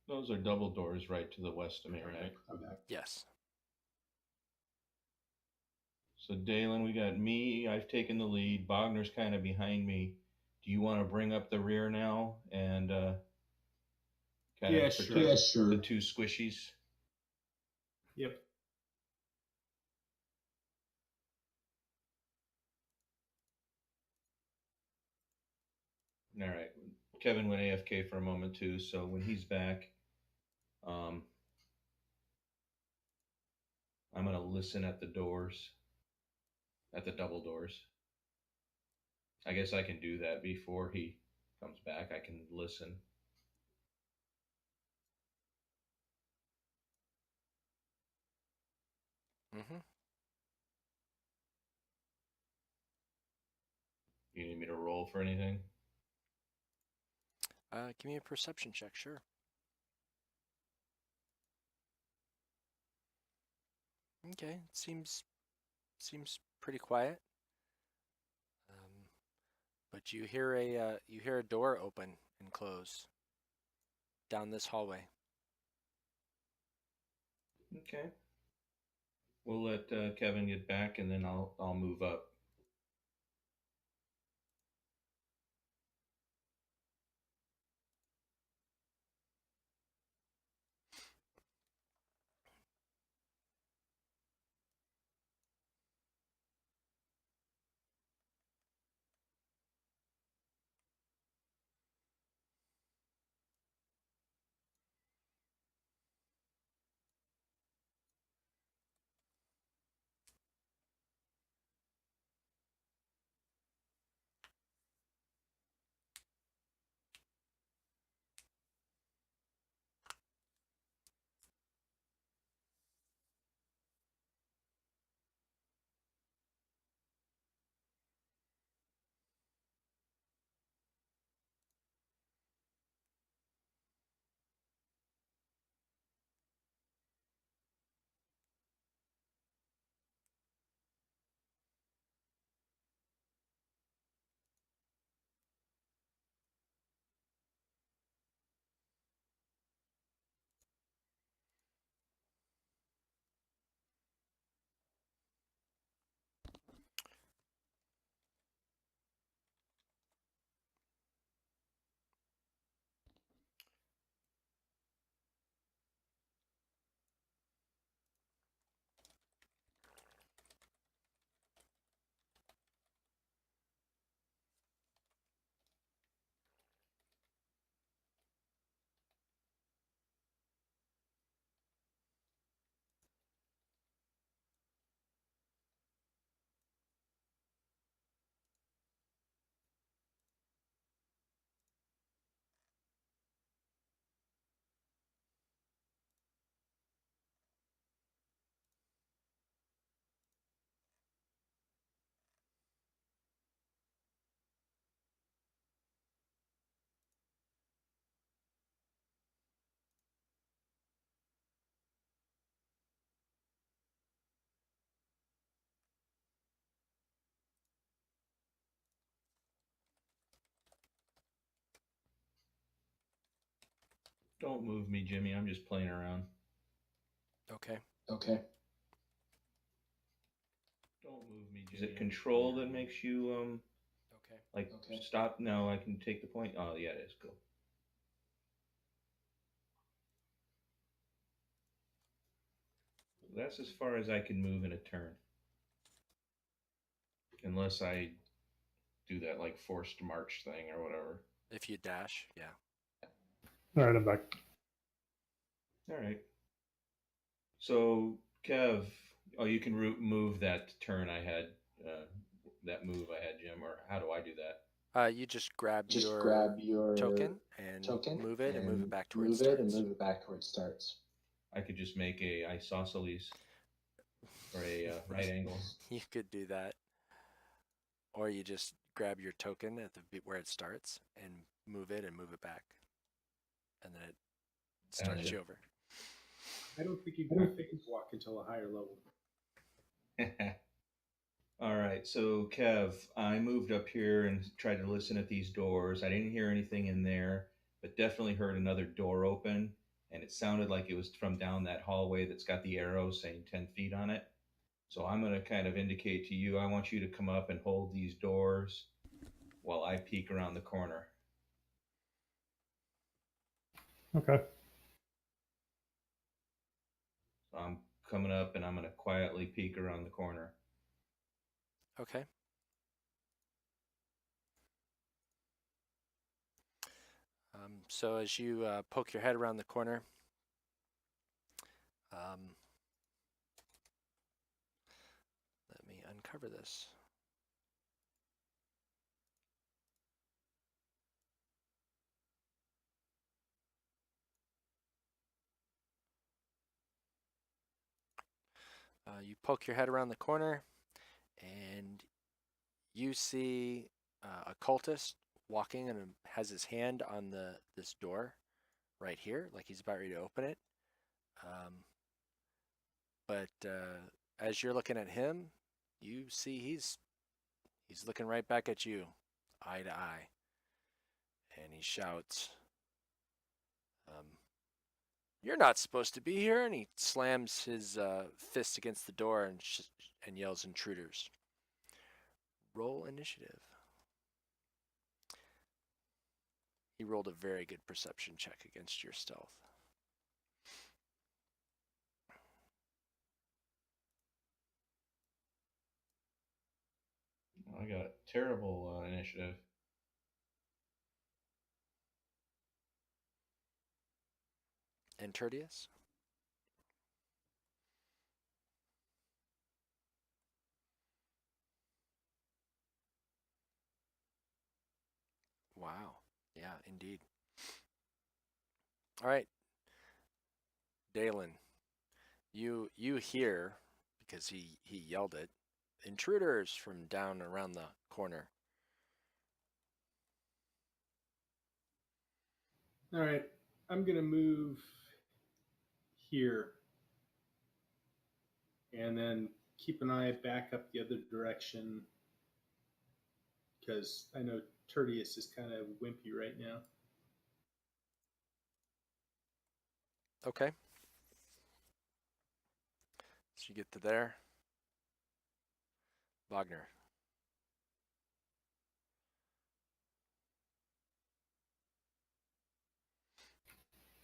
those are double doors right to the west of me, right? Yes. So Dalen, we got me. I've taken the lead. Bogner's kind of behind me. Do you want to bring up the rear now and kind Yeah, of sure. protect Yeah, the two squishies? Yep. All right. Kevin went AFK for a moment too, so when he's back, I'm going to listen at the doors, at the double doors. I guess I can do that before he comes back. I can listen. Mm-hmm. You need me to roll for anything? Give me a perception check, sure. Okay, seems pretty quiet. But you hear a door open and close down this hallway. Okay. We'll let Kevin get back, and then I'll move up. Don't move me, Jimmy. I'm just playing around. Okay. Okay. Don't move me, Jimmy. Is it control that makes you Okay. stop? No, I can take the point. Oh yeah, it is cool. That's as far as I can move in a turn, unless I do that like forced march thing or whatever. If you dash, yeah. All right, I'm back. All right. So Kev, you can move that turn I had, that move I had, Jim. Or how do I do that? You just grab Just your grab your token and token move it and move it back to where it move starts. it and move it back to where it starts. I could just make a isosceles or a right angle. You could do that, or you just grab your token at the where it starts and move it back, and then it starts Gotcha. you over. I don't think you can walk until a higher level. All right, so Kev, I moved up here and tried to listen at these doors. I didn't hear anything in there, but definitely heard another door open, and it sounded like it was from down that hallway that's got the arrow saying 10 feet on it. So I'm going to kind of indicate to you, I want you to come up and hold these doors while I peek around the corner. Okay. So I'm coming up and I'm going to quietly peek around the corner. Okay. So as you poke your head around the corner, let me uncover this. You poke your head around the corner, and you see a cultist walking and has his hand on this door right here, like he's about ready to open it. But as you're looking at him, you see he's looking right back at you, eye to eye, and he shouts, "You're not supposed to be here!" And he slams his fist against the door and yells, "Intruders!" Roll initiative. He rolled a very good perception check against your stealth. I got a terrible initiative. And Tertius? Wow. Yeah, indeed. All right. Dalen, you hear, because he yelled it, "Intruders!" from down around the corner. All right, I'm gonna move here, and then keep an eye back up the other direction because I know Tertius is kind of wimpy right now. Okay. So you get to there. Wagner.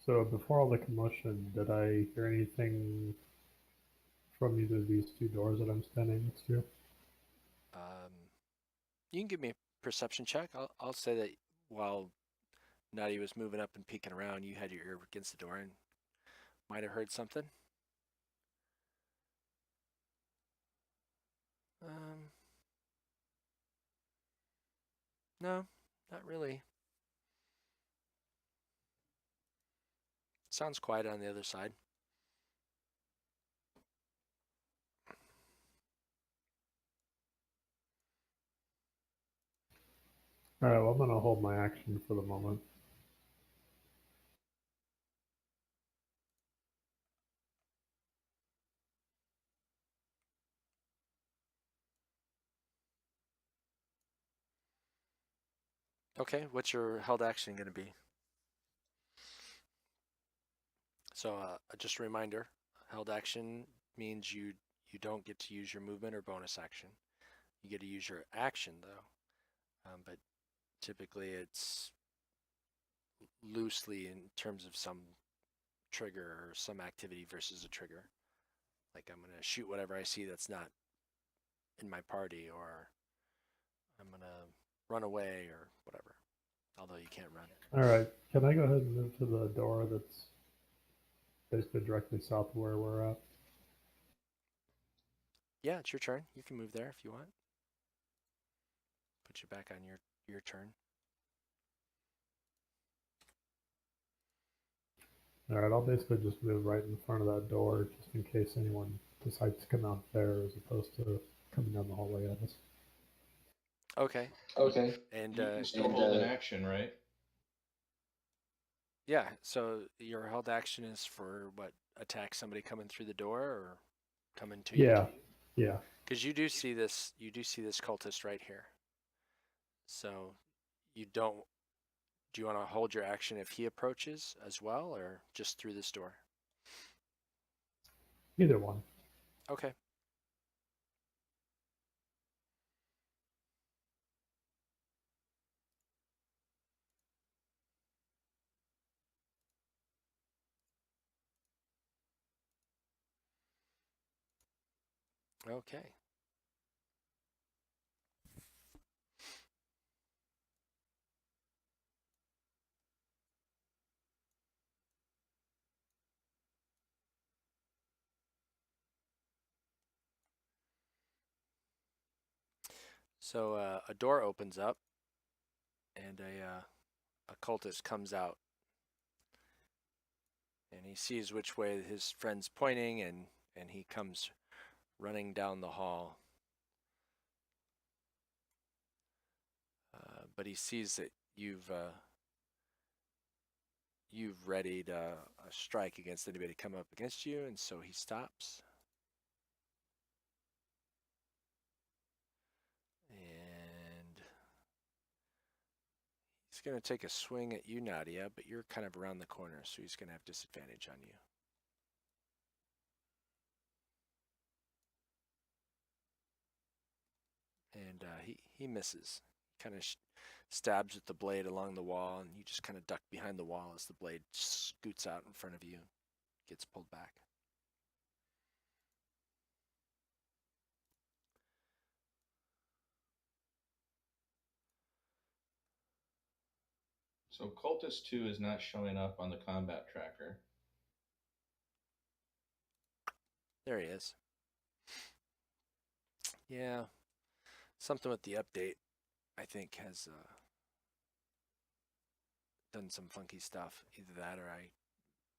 So before all the commotion, did I hear anything from either of these two doors that I'm standing next to? You can give me a perception check. I'll say that while Nutty was moving up and peeking around, you had your ear against the door and might have heard something. No, not really. Sounds quiet on the other side. Alright, well, I'm going to hold my action for the moment. Okay, what's your held action going to be? So just a reminder, held action means you don't get to use your movement or bonus action. You get to use your action though, but typically it's loosely in terms of some trigger or some activity versus a trigger. Like I'm going to shoot whatever I see that's not in my party, or I'm going to run away or whatever, although you can't run. Alright, can I go ahead and move to the door that's basically directly south of where we're at? Yeah, it's your turn. You can move there if you want. Put you back on your turn. Alright, I'll basically just move right in front of that door just in case anyone decides to come out there as opposed to coming down the hallway at us. Okay. Okay. And You can still hold an action, right? yeah, so your held action is for what? Attack somebody coming through the door or coming to you? Yeah. Because you do see this cultist right here. So you don't. Do you want to hold your action if he approaches as well, or just through this door? Either one. Okay. Okay. So a door opens up, and a cultist comes out, and he sees which way his friend's pointing, and he comes running down the hall. But he sees that you've readied a strike against anybody coming up against you, and so he stops. And he's going to take a swing at you, Nadia, but you're kind of around the corner, so he's going to have disadvantage on you. And he misses. Kind of stabs with the blade along the wall, and you just kind of duck behind the wall as the blade scoots out in front of you, gets pulled back. So Cultist 2 is not showing up on the combat tracker. There he is. Yeah, something with the update, I think, has done some funky stuff. Either that or I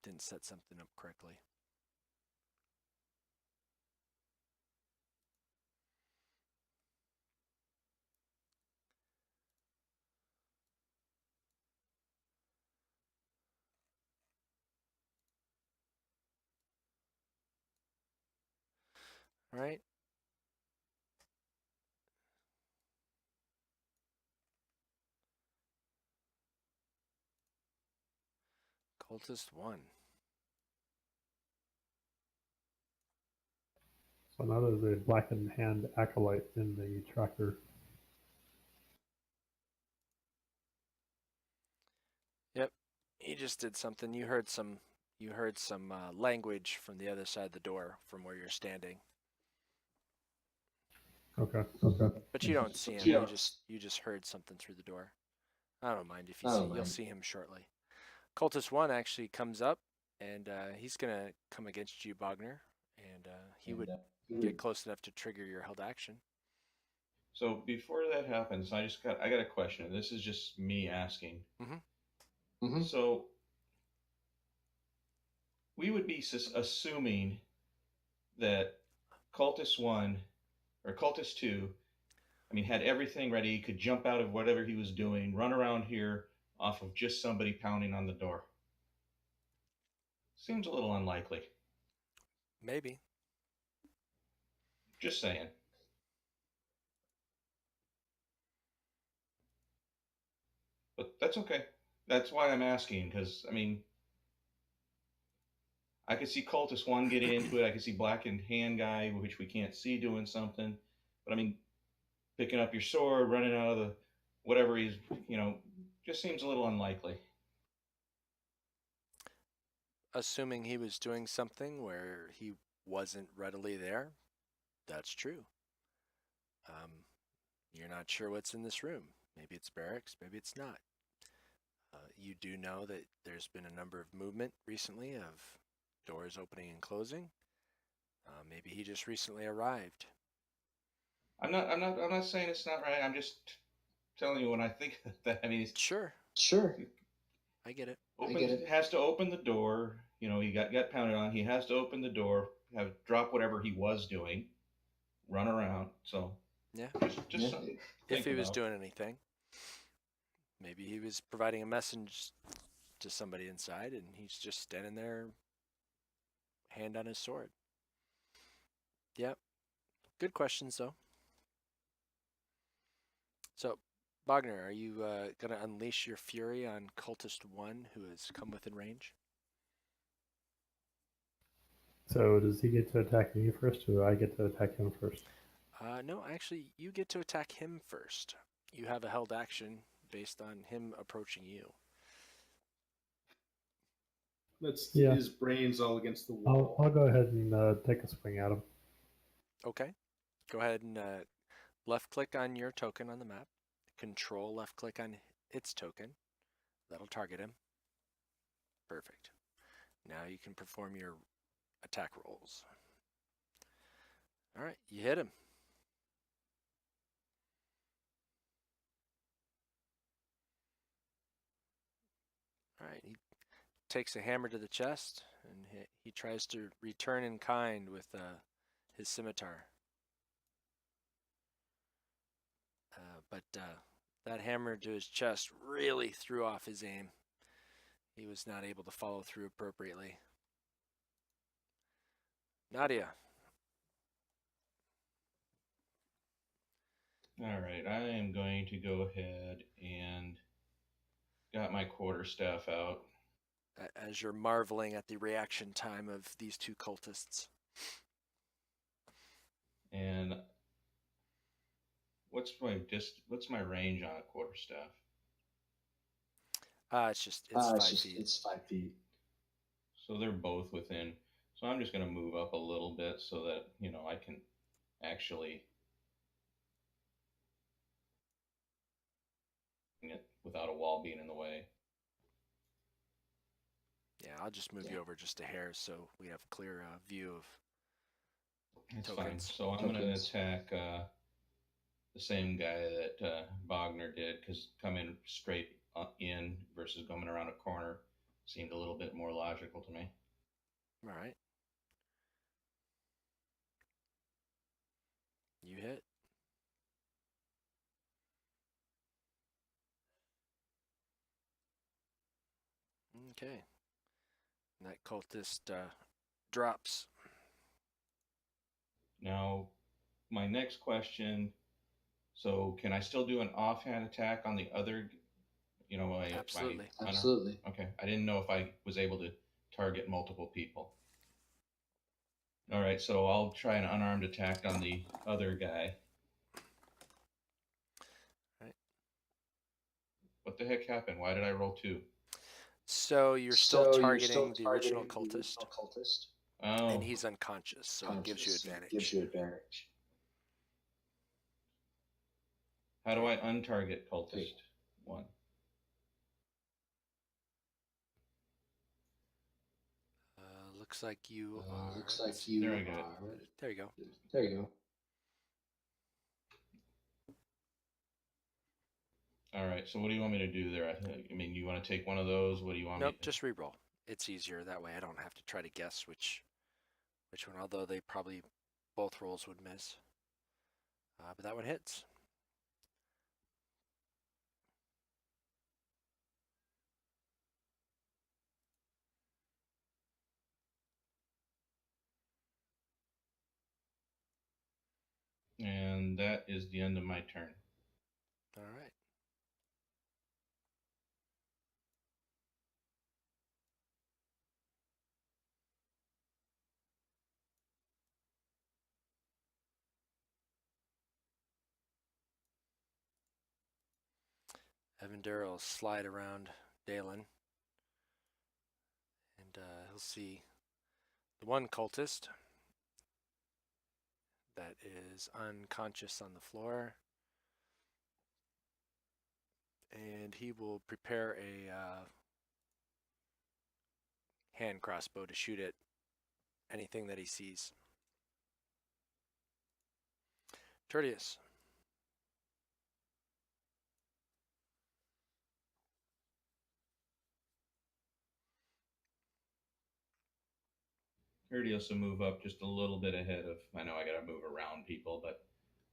didn't set something up correctly. All right. Cultist 1. So now there's a blackened hand acolyte in the tracker. Yep. He just did something. You heard some language from the other side of the door from where you're standing. Okay. But you don't see him. You just heard something through the door. I don't mind if you see. You'll see him shortly. Cultist 1 actually comes up, and he's gonna come against you, Bogner, and he would get close enough to trigger your held action. So before that happens, I got a question. This is just me asking. So we would be assuming that Cultist 1 or Cultist 2, I mean, had everything ready. He could jump out of whatever he was doing, run around here off of just somebody pounding on the door. Seems a little unlikely. Maybe. Just saying. But that's okay. That's why I'm asking, because, I mean, I could see Cultist 1 getting into it. I could see Blackened Hand Guy, which we can't see, doing something. But, I mean, picking up your sword, running out of the whatever he's, just seems a little unlikely. Assuming he was doing something where he wasn't readily there, that's true. You're not sure what's in this room. Maybe it's barracks, maybe it's not. You do know that there's been a number of movement recently of doors opening and closing. Maybe he just recently arrived. I'm not saying it's not right. I'm just telling you when I think of that. I mean, Sure. I get it. Has to open the door. He got pounded on. He has to open the door, drop whatever he was doing, run around. So yeah, just if he was doing anything, maybe he was providing a message to somebody inside, and he's just standing there, hand on his sword. Yep. Good questions, though. So, Bogner, are you going to unleash your fury on Cultist 1, who has come within range? So does he get to attack me first, or do I get to attack him first? No, actually, you get to attack him first. You have a held action based on him approaching you. His brain's all against the wall. I'll go ahead and take a swing at him. Okay. Go ahead and left click on your token on the map. Control left click on its token. That'll target him. Perfect. Now you can perform your attack rolls. All right, you hit him. All right, he takes a hammer to the chest, and he tries to return in kind with his scimitar. But that hammer to his chest really threw off his aim. He was not able to follow through appropriately. Nadia. All right, I am going to go ahead and got my quarterstaff out. As you're marveling at the reaction time of these two cultists. And what's my range on a quarterstaff? It's 5 feet. It's 5 feet. So they're both within. So I'm just going to move up a little bit so that, I can actually it without a wall being in the way. Yeah, I'll just move you over just a hair so we have a clear view of That's tokens. fine. So I'm going to attack the same guy that Bogner did, because coming straight in versus going around a corner seemed a little bit more logical to me. All right. You hit. Okay. And that cultist drops. Now, my next question, so can I still do an offhand attack on the other, Absolutely. Absolutely. Okay, I didn't know if I was able to target multiple people. All right, so I'll try an unarmed attack on the other guy. Right. What the heck happened? Why did I roll 2? So you're still targeting the original cultist, Oh, and he's unconscious, so it gives you advantage. How do I untarget cultist 1? Looks like you are. There I got it. There you go. There you go. All right, so what do you want me to do there? I mean, you want to take one of those? What do you want me Nope, to just re-roll. It's easier that way. I don't have to try to guess which one, although they probably both rolls would miss. But that one hits. And that is the end of my turn. All right. Evander will slide around Dalen, and he'll see the one cultist that is unconscious on the floor, and he will prepare a hand crossbow to shoot at anything that he sees. Tertius. Erdios will move up just a little bit ahead of, I know I got to move around people, but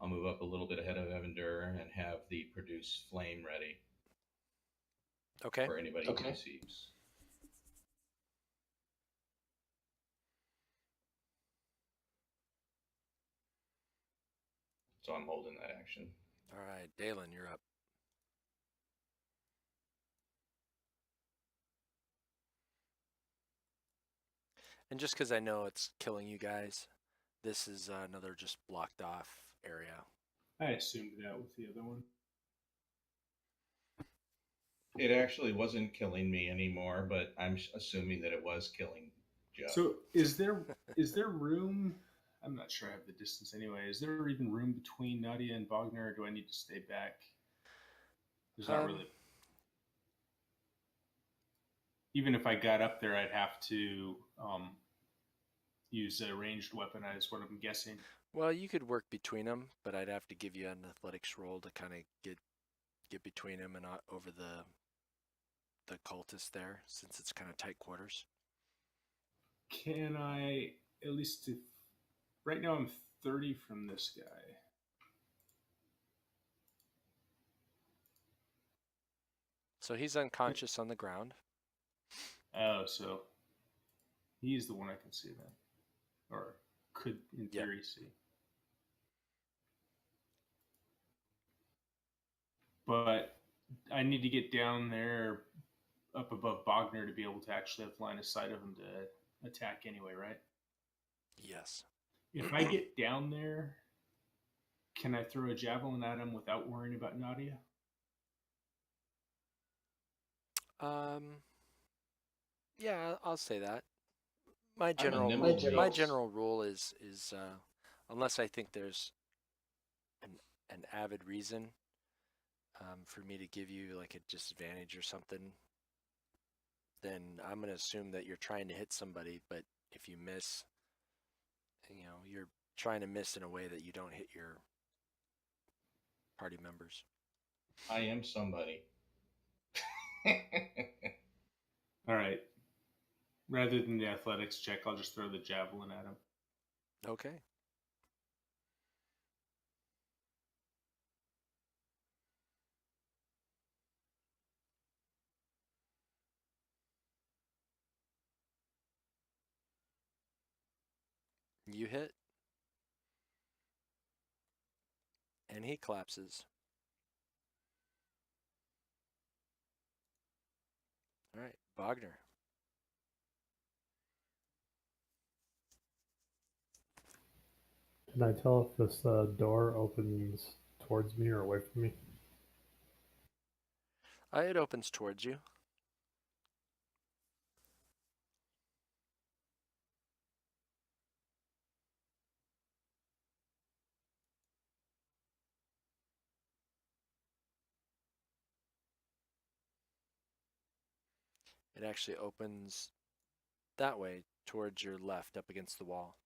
I'll move up a little bit ahead of Evander and have the produce flame ready. Okay. For anybody who receives. So I'm holding that action. All right, Dalen, you're up. And just because I know it's killing you guys, this is another just blocked off area. I assumed that with the other one. It actually wasn't killing me anymore, but I'm assuming that it was killing Joe. So is there room? I'm not sure I have the distance anyway. Is there even room between Nadia and Wagner, or do I need to stay back? There's not really. Even if I got up there, I'd have to use a ranged weapon. Is what I'm guessing. Well, you could work between them, but I'd have to give you an athletics roll to kind of get between them and over the cultist there, since it's kind of tight quarters. Can I at least? Right now, I'm 30 from this guy. So he's unconscious on the ground. Oh, so he's the one I can see then, or could in theory see. But I need to get down there up above Bogner to be able to actually have line of sight of him to attack anyway, right? Yes. If I get down there, can I throw a javelin at him without worrying about Nadia? Yeah, I'll say that. My I'm a general nimble my beast. general rule is unless I think there's an avid reason for me to give you like a disadvantage or something, then I'm going to assume that you're trying to hit somebody, but if you miss, you're trying to miss in a way that you don't hit your party members. I am somebody. All right. Rather than the athletics check, I'll just throw the javelin at him. Okay. You hit. And he collapses. All right, Wagner. Can I tell if this door opens towards me or away from me? It opens towards you. It actually opens that way towards your left up against the wall.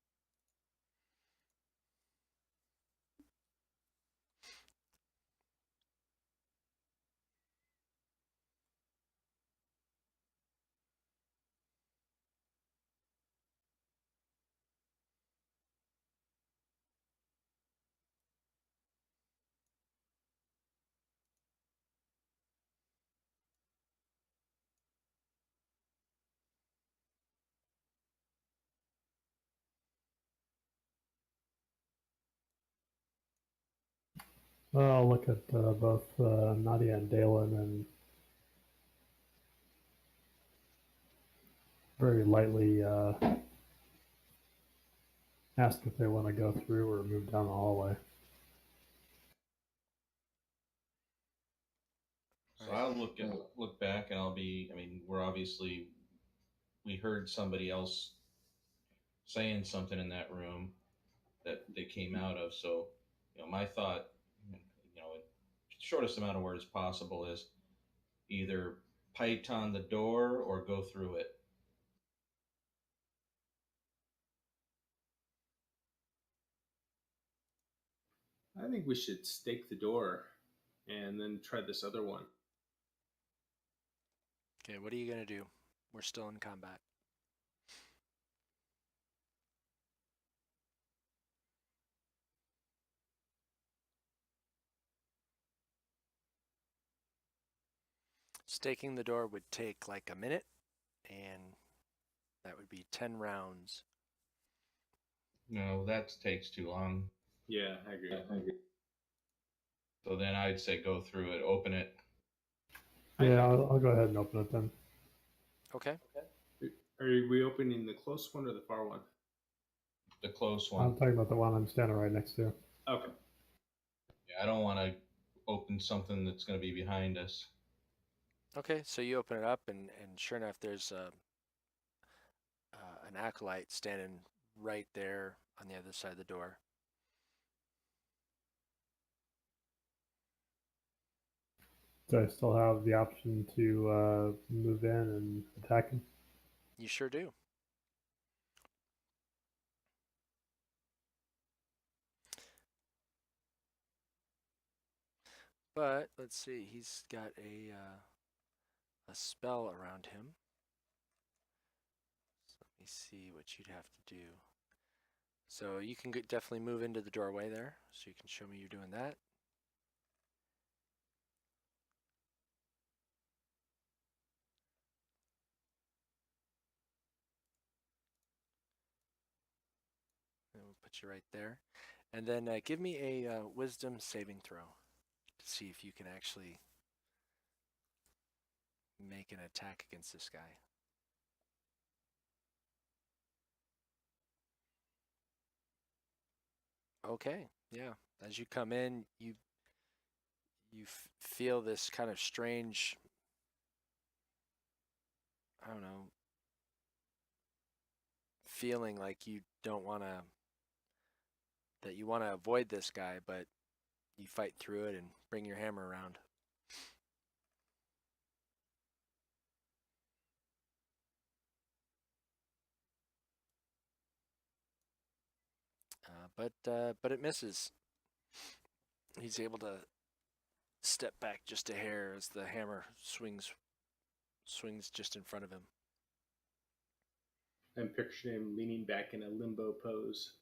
Well, I'll look at both Nadia and Dalen and very lightly ask if they want to go through or move down the hallway. So I'll look back and I'll be. I mean, we heard somebody else saying something in that room that they came out of. So, my thought, shortest amount of words possible is either python the door or go through it. I think we should stake the door and then try this other one. Okay, what are you going to do? We're still in combat. Staking the door would take like a minute, and that would be 10 rounds. No, that takes too long. Yeah, I agree. So then I'd say go through it, open it. Yeah, I'll go ahead and open it then. Okay. Are we opening the close one or the far one? The close one. I'm talking about the one I'm standing right next to. Okay. Yeah, I don't want to open something that's going to be behind us. Okay, so you open it up, and sure enough, there's an acolyte standing right there on the other side of the door. Do I still have the option to move in and attack him? You sure do. But let's see, he's got a spell around him. So let me see what you'd have to do. So you can definitely move into the doorway there. So you can show me you're doing that. And we'll put you right there. And then give me a wisdom saving throw to see if you can actually make an attack against this guy. Okay, yeah. As you come in, you feel this kind of strange, I don't know, feeling like you don't want to, that you want to avoid this guy, but you fight through it and bring your hammer around. But it misses. He's able to step back just a hair as the hammer swings just in front of him. I'm picturing him leaning back in a limbo pose.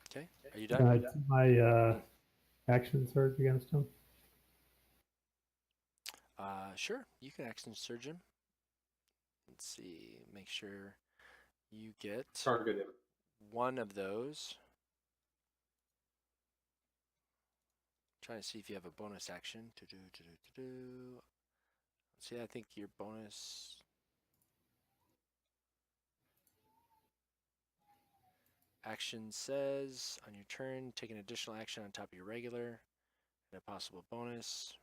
Okay, are you Can done? I do my action surge against him? Sure, you can action surge him. Let's see, make sure you get Target him. one of those. Trying to see if you have a bonus action. See, I think your bonus action says on your turn, take an additional action on top of your regular and a possible bonus.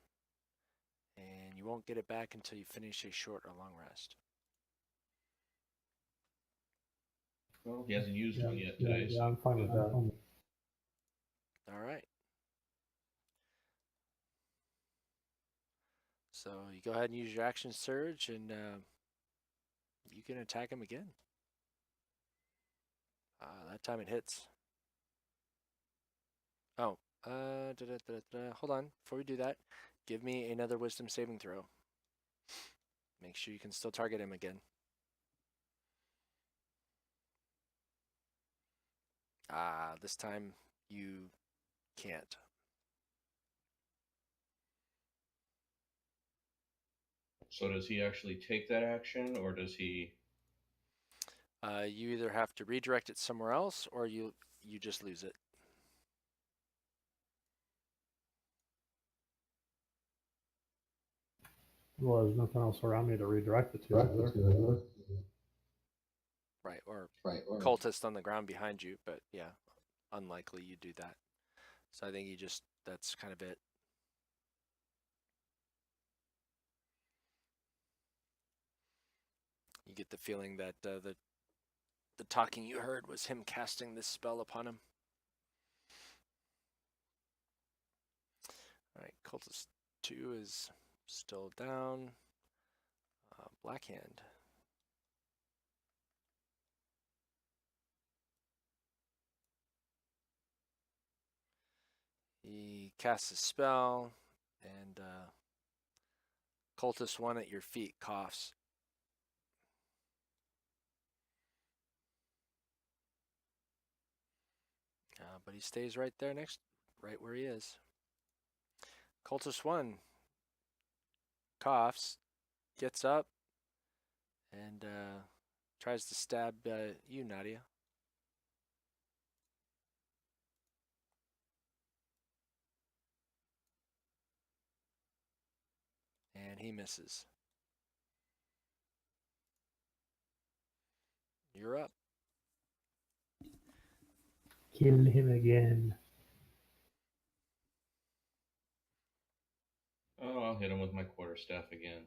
And you won't get it back until you finish a short or long rest. Well, he hasn't used one yet today. Yeah, I'm fine with that. All right. So you go ahead and use your action surge, and you can attack him again. That time it hits. Oh, hold on. Before we do that, give me another wisdom saving throw. Make sure you can still target him again. This time you can't. So does he actually take that action, or does he? You either have to redirect it somewhere else, or you just lose it. Well, there's nothing else around me to redirect it to. Is there? Right, or Right. Or cultist on the ground behind you, but yeah, unlikely you do that. So I think that's kind of it. You get the feeling that the talking you heard was him casting this spell upon him. All right, cultist 2 is still down. Black Hand. He casts a spell, and cultist 1 at your feet coughs. But he stays right there right where he is. Cultist 1 coughs, gets up, and tries to stab you, Nadia. And he misses. You're up. Kill him again. Oh, I'll hit him with my quarterstaff again.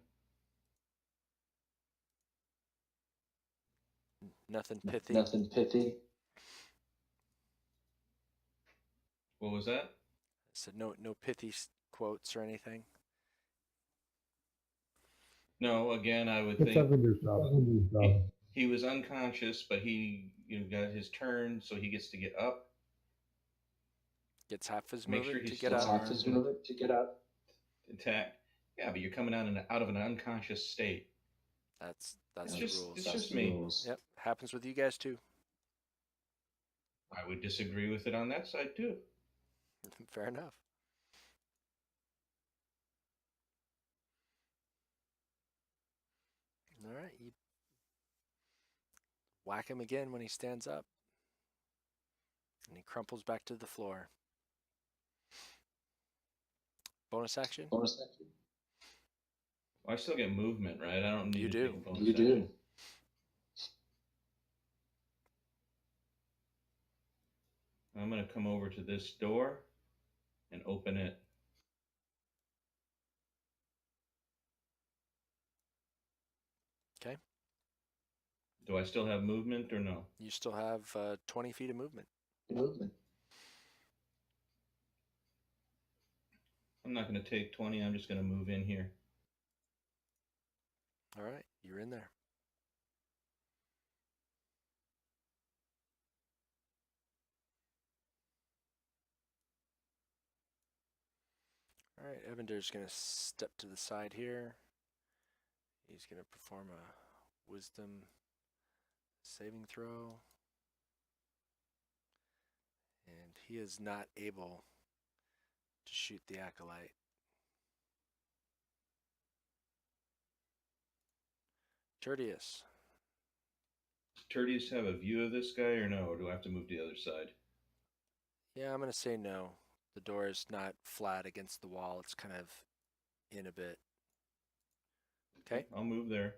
Nothing pithy. Nothing pithy. What was that? I said no pithy quotes or anything. No, again, I would It's think Evander's job. he was unconscious, but he got his turn, so he gets to get up. Gets half his Make movement sure to he's get still up. Half his movement to get up. Attack. Yeah, but you're coming out of an unconscious state. That's It's the just, rules. it's That's just the me. rules. Yep, happens with you guys too. I would disagree with it on that side too. Fair enough. All right, you whack him again when he stands up, and he crumples back to the floor. Bonus action? Bonus action. I still get movement, right? I don't need You to do. take a bonus You action. do. I'm going to come over to this door and open it. Okay. Do I still have movement or no? You still have 20 feet of movement. Movement. I'm not going to take 20. I'm just going to move in here. All right, you're in there. All right, Evander's going to step to the side here. He's going to perform a wisdom saving throw. And he is not able to shoot the acolyte. Tertius. Does Tertius have a view of this guy or no? Or do I have to move to the other side? Yeah, I'm going to say no. The door is not flat against the wall. It's kind of in a bit. Okay. I'll move there.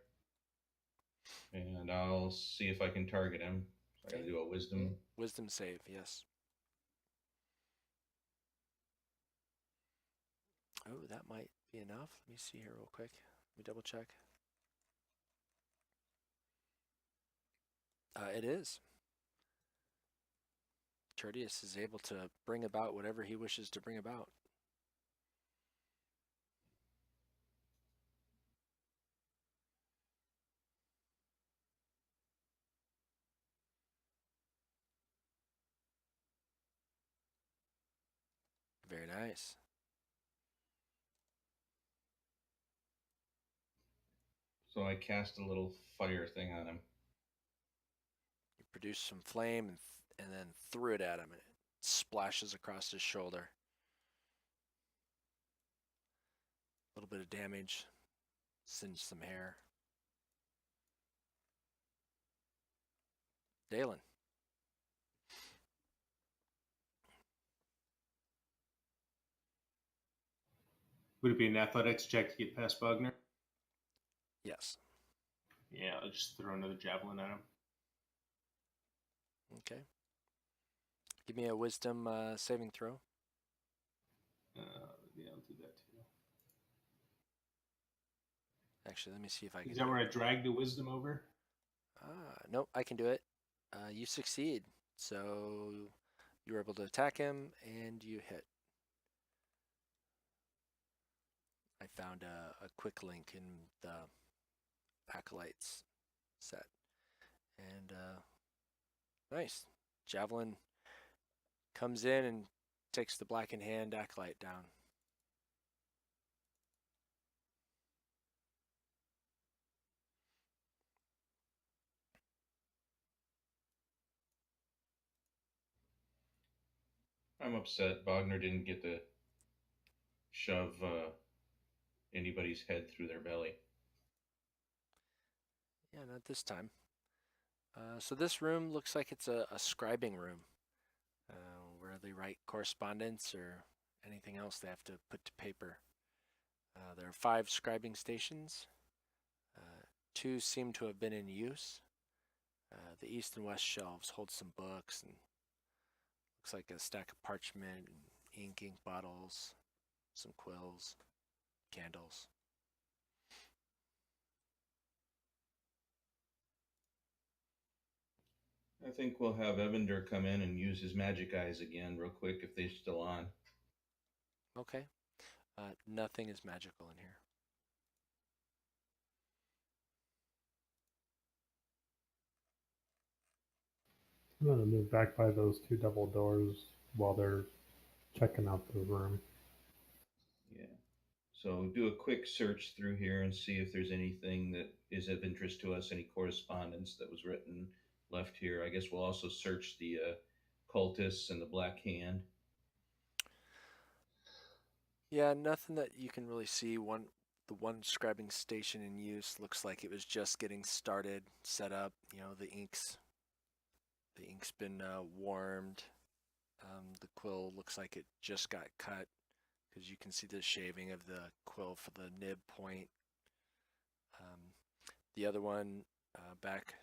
And I'll see if I can target him. I got to do a wisdom. Wisdom save, yes. Oh, that might be enough. Let me see here real quick. Let me double check. It is. Tertius is able to bring about whatever he wishes to bring about. Very nice. So I cast a little fire thing on him. You produce some flame and then threw it at him, and it splashes across his shoulder. A little bit of damage, singed some hair. Dalen. Would it be an athletics check to get past Bugner? Yes. Yeah, I'll just throw another javelin at him. Okay. Give me a wisdom saving throw. Yeah, I'll do that too. Actually, let me see if I can. Is that where I drag the wisdom over? Nope, I can do it. You succeed. So you were able to attack him and you hit. I found a quick link in the Acolytes set. And nice. Javelin comes in and takes the blackened hand Acolyte down. I'm upset Bogner didn't get to shove anybody's head through their belly. Yeah, not this time. So this room looks like it's a scribing room where they write correspondence or anything else they have to put to paper. There are 5 scribing stations. 2 seem to have been in use. The east and west shelves hold some books and looks like a stack of parchment, and ink bottles, some quills, candles. I think we'll have Evander come in and use his magic eyes again real quick if they're still on. Okay. Nothing is magical in here. I'm gonna move back by those two double doors while they're checking out the room. Yeah. So do a quick search through here and see if there's anything that is of interest to us, any correspondence that was written left here. I guess we'll also search the cultists and the Black Hand. Yeah, nothing that you can really see. The one scribing station in use looks like it was just getting started, set up. You know, the ink's been warmed. The quill looks like it just got cut because you can see the shaving of the quill for the nib point. The other one back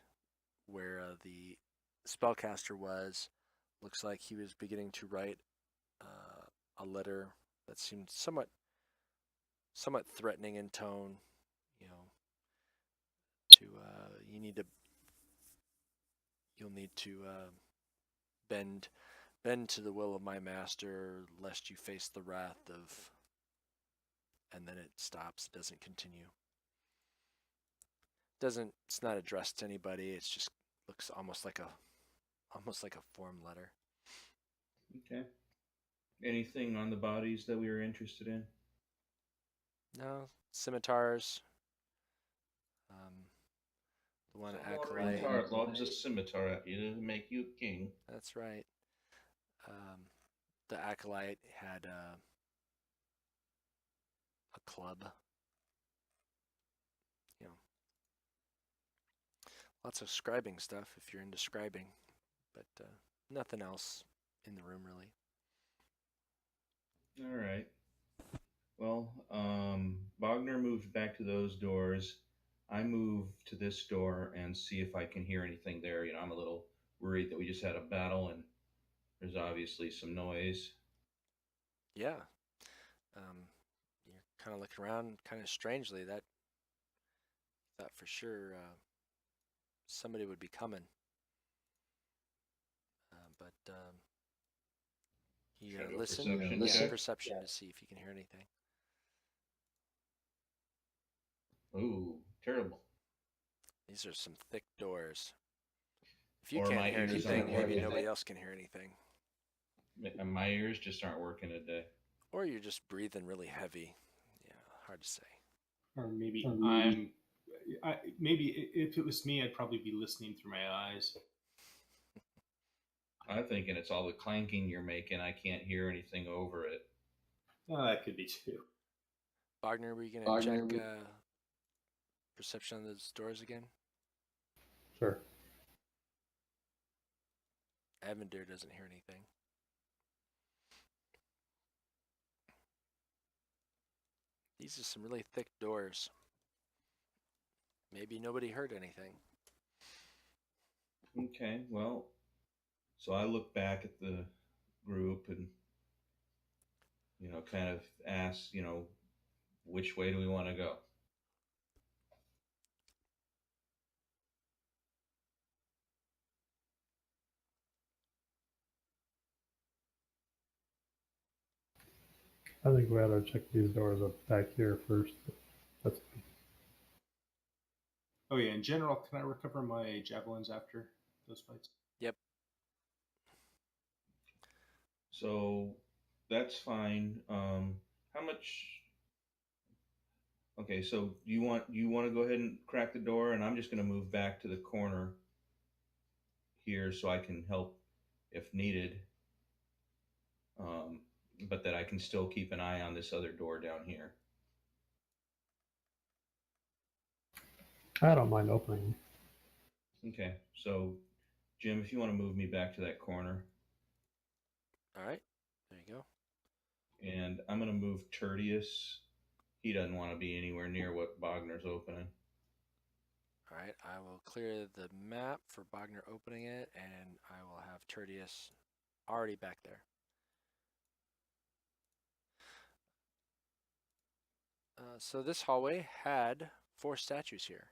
where the spellcaster was, looks like he was beginning to write a letter that seemed somewhat threatening in tone. You know, you'll need to bend to the will of my master, lest you face the wrath of. And then it stops. It doesn't continue. It's not addressed to anybody. It's just looks almost like a form letter. Okay. Anything on the bodies that we were interested in? No scimitars. The one acolyte. Retard lobs a scimitar at you to make you king. That's right. The acolyte had a club. You know, lots of scribing stuff if you're into scribing, but nothing else in the room really. All right. Well, Bogner moved back to those doors. I move to this door and see if I can hear anything there. You know, I'm a little worried that we just had a battle and there's obviously some noise. Yeah. You're kind of looking around kind of strangely. That thought for sure somebody would be coming. But you Should I go listen. perception Yeah, check? perception to see if you can hear anything. Ooh, terrible. These are some thick doors. If you Or can't my hear ears anything, aren't maybe working. nobody else can hear anything. My ears just aren't working today. Or you're just breathing really heavy. Yeah, hard to say. Or maybe maybe if it was me, I'd probably be listening through my eyes. I'm thinking it's all the clanking you're making. I can't hear anything over it. Oh, that could be too. Wagner, were you going to check perception on those doors again? Sure. Evander doesn't hear anything. These are some really thick doors. Maybe nobody heard anything. Okay, well, so I look back at the group and, you know, kind of ask, you know, which way do we want to go? I think we ought to check these doors up back here first. That's Oh yeah, in general, can I recover my javelins after those fights? Yep. So that's fine. How much? Okay, so you want to go ahead and crack the door, and I'm just going to move back to the corner here so I can help if needed. But that I can still keep an eye on this other door down here. I don't mind opening. Okay, so Jim, if you want to move me back to that corner, All right. There you go. and I'm going to move Tertius. He doesn't want to be anywhere near what Bogner's opening. All right. I will clear the map for Bogner opening it, and I will have Tertius already back there. So this hallway had 4 statues here.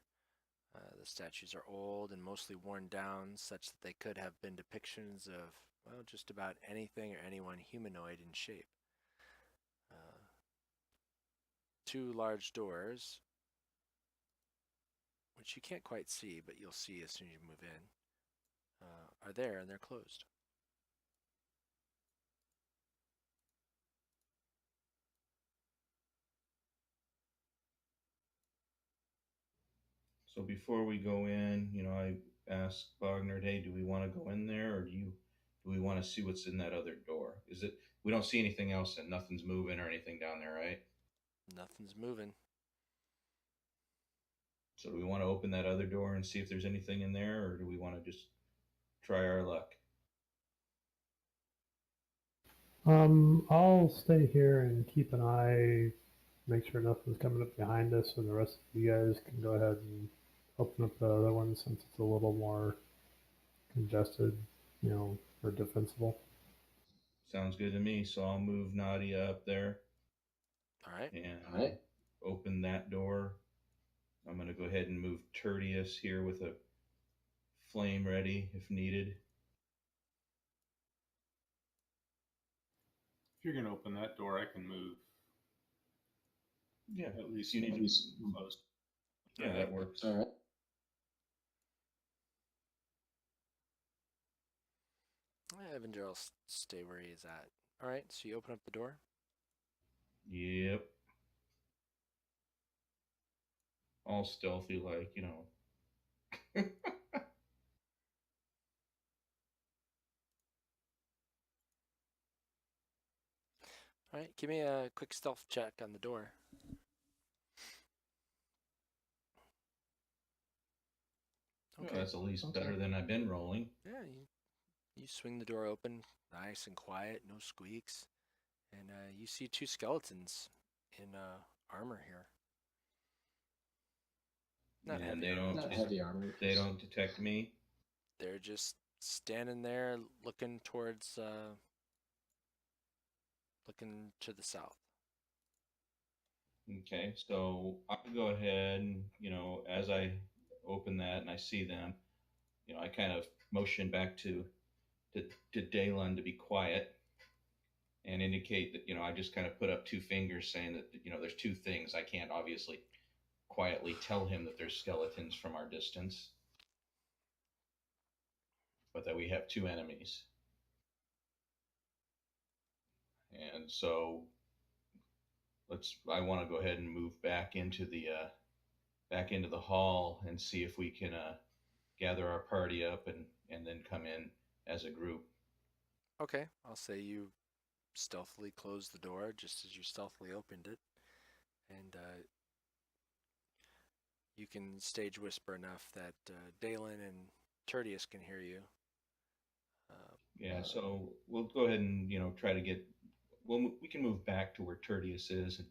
The statues are old and mostly worn down, such that they could have been depictions of, well, just about anything or anyone humanoid in shape. 2 large doors, which you can't quite see, but you'll see as soon as you move in, are there, and they're closed. So before we go in, I asked Wagner, hey, do we want to go in there, or do we want to see what's in that other door? Is it we don't see anything else and nothing's moving or anything down there, right? Nothing's moving. So do we want to open that other door and see if there's anything in there, or do we want to just try our luck? I'll stay here and keep an eye, make sure nothing's coming up behind us, and the rest of you guys can go ahead and open up the other one since it's a little more congested, or defensible. Sounds good to me. So I'll move Nadia up there All right. and All right. open that door. I'm going to go ahead and move Tertius here with a flame ready if needed. If you're going to open that door, I can move. Yeah, At least you need to be close. Yeah, that works. All right. Evander will stay where he is at. All right, so you open up the door. Yep. All stealthy, All right, give me a quick stealth check on the door. Well, Okay. that's at least Okay. better than I've been rolling. Yeah, you swing the door open, nice and quiet, no squeaks, and you see 2 skeletons in armor here. Not And heavy they armor, don't Not just- heavy armor. They don't detect me. They're just standing there, looking towards, looking to the south. Okay, so I'll go ahead and, as I open that and I see them, I kind of motion back to Dalen to be quiet and indicate that, I just kind of put up 2 fingers saying that, there's 2 things. I can't obviously quietly tell him that there's skeletons from our distance, but that we have 2 enemies. And so I want to go ahead and move back into the hall and see if we can gather our party up and then come in as a group. Okay, I'll say you stealthily closed the door just as you stealthily opened it, and you can stage whisper enough that Dalen and Tertius can hear you. Yeah, so we'll go ahead and try to get. Well, we can move back to where Tertius is and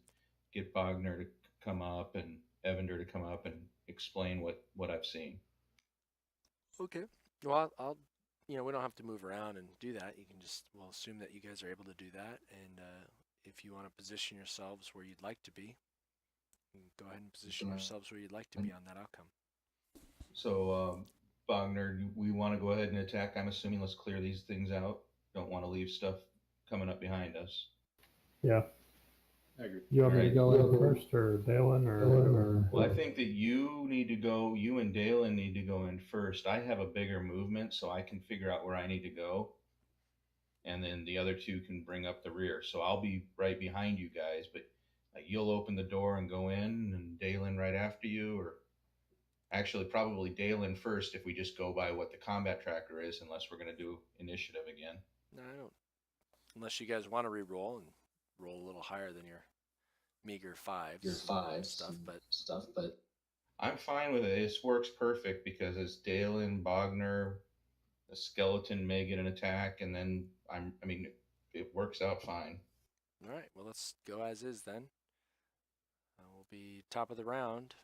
get Bogner to come up and Evander to come up and explain what I've seen. Okay. Well, I'll we don't have to move around and do that. You can we'll assume that you guys are able to do that, and if you want to position yourselves where you'd like to be, go ahead and position yourselves where you'd like to be on that outcome. So, Bogner, do we want to go ahead and attack? I'm assuming let's clear these things out. Don't want to leave stuff coming up behind us. Yeah. I agree. You want me to Alright. go in first, or Dalen, or Well, I think that you and Dalen need to go in first. I have a bigger movement, so I can figure out where I need to go. And then the other 2 can bring up the rear. So I'll be right behind you guys, but you'll open the door and go in, and Dalen right after you, or actually probably Dalen first if we just go by what the combat tracker is, unless we're going to do initiative again. No, I don't. Unless you guys want to re-roll and roll a little higher than your meager 5s. Your 5s stuff, but I'm fine with it. This works perfect because it's Dalen, Bogner, the skeleton may get an attack, and then it works out fine. all right. Well, let's go as is then. We'll be top of the round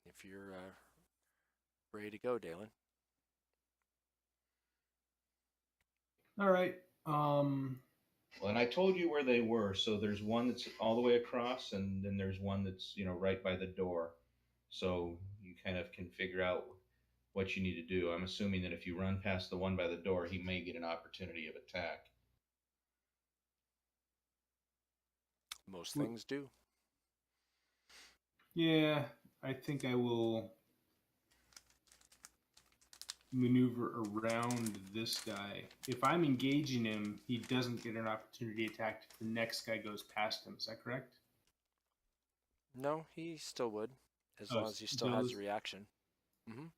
if you're ready to go, Dalen. All right. Well, and I told you where they were. So there's one that's all the way across, and then there's one that's right by the door. So you kind of can figure out what you need to do. I'm assuming that if you run past the one by the door, he may get an opportunity of attack. Most things do. Yeah, I think I will maneuver around this guy. If I'm engaging him, he doesn't get an opportunity attack if the next guy goes past him. Is that correct? No, he still would, as Oh, long as he still has a reaction.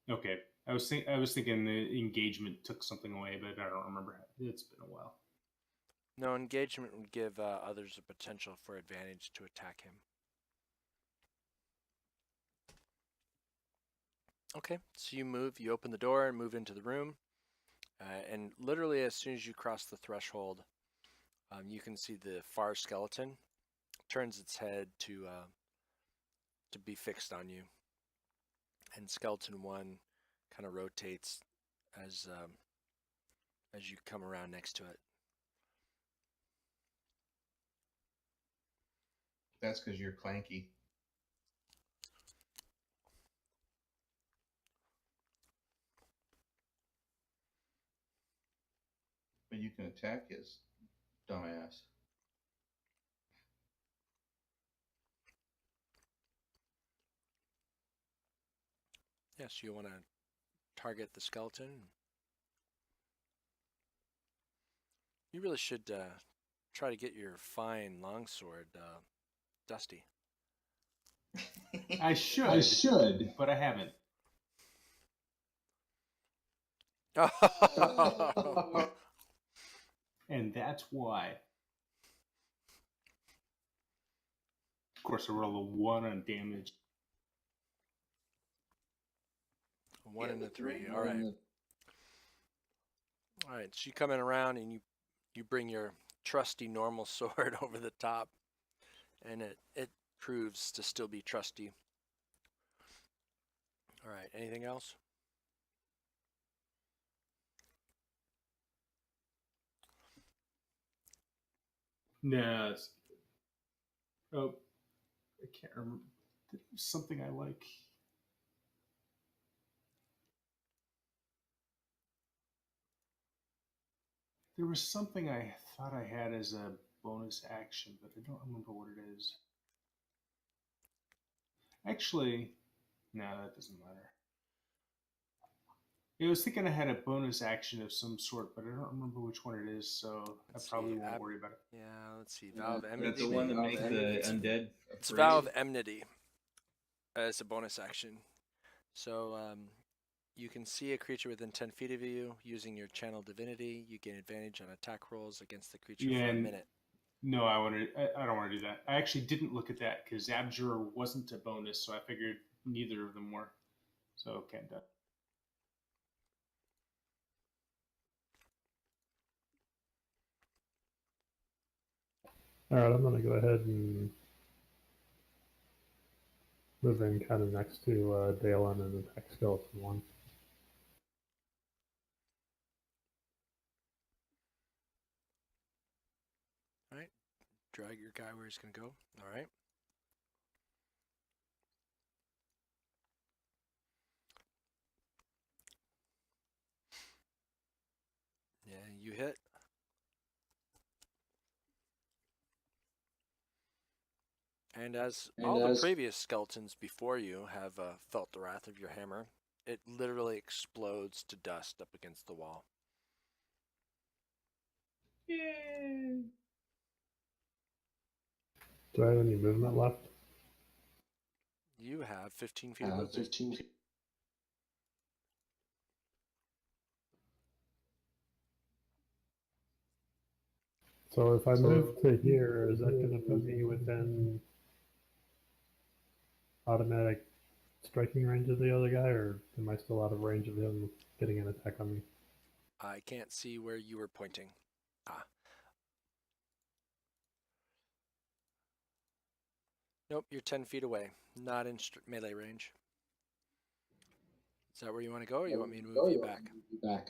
Okay. I was thinking the engagement took something away, but I don't remember. It's been a while. No, engagement would give others a potential for advantage to attack him. Okay, so you open the door and move into the room. And literally as soon as you cross the threshold, you can see the far skeleton turns its head to be fixed on you. And skeleton 1 kind of rotates as you come around next to it. That's because you're clanky. But you can attack his dumbass. Yes, you want to target the skeleton. You really should try to get your fine longsword dusty. I should, but I haven't. And that's why. Of course, I rolled a 1 on damage. 1 and a 3. All right. All right. So you come in around and you bring your trusty normal sword over the top, and it proves to still be trusty. All right. Anything else? No. Oh, I can't remember. There's something I like. There was something I thought I had as a bonus action, but I don't remember what it is. Actually, no, that doesn't matter. I was thinking I had a bonus action of some sort, but I don't remember which one it is, so I probably won't worry about it. Yeah, let's see. Vow of That's Enmity. the one that makes the undead It's afraid. Vow of Enmity as a bonus action. So you can see a creature within 10 feet of you using your channel divinity. You gain advantage on attack rolls against the creature for a minute. No, I don't want to do that. I actually didn't look at that because Abjurer wasn't a bonus, so I figured neither of them were. So can't do it. All right, I'm going to go ahead and move in kind of next to Dalen and attack skeleton 1. All right. Drag your guy where he's going to go. All right. Yeah, you hit. And as all the previous skeletons before you have felt the wrath of your hammer, it literally explodes to dust up against the wall. Yay! Do I have any movement left? You have 15 feet of movement. 15 feet. So if I move to here, is that going to put me within automatic striking range of the other guy, or am I still out of range of him getting an attack on me? I can't see where you were pointing. Nope, you're 10 feet away, not in melee range. Is that where you want to go, or you want me to move you back? Back.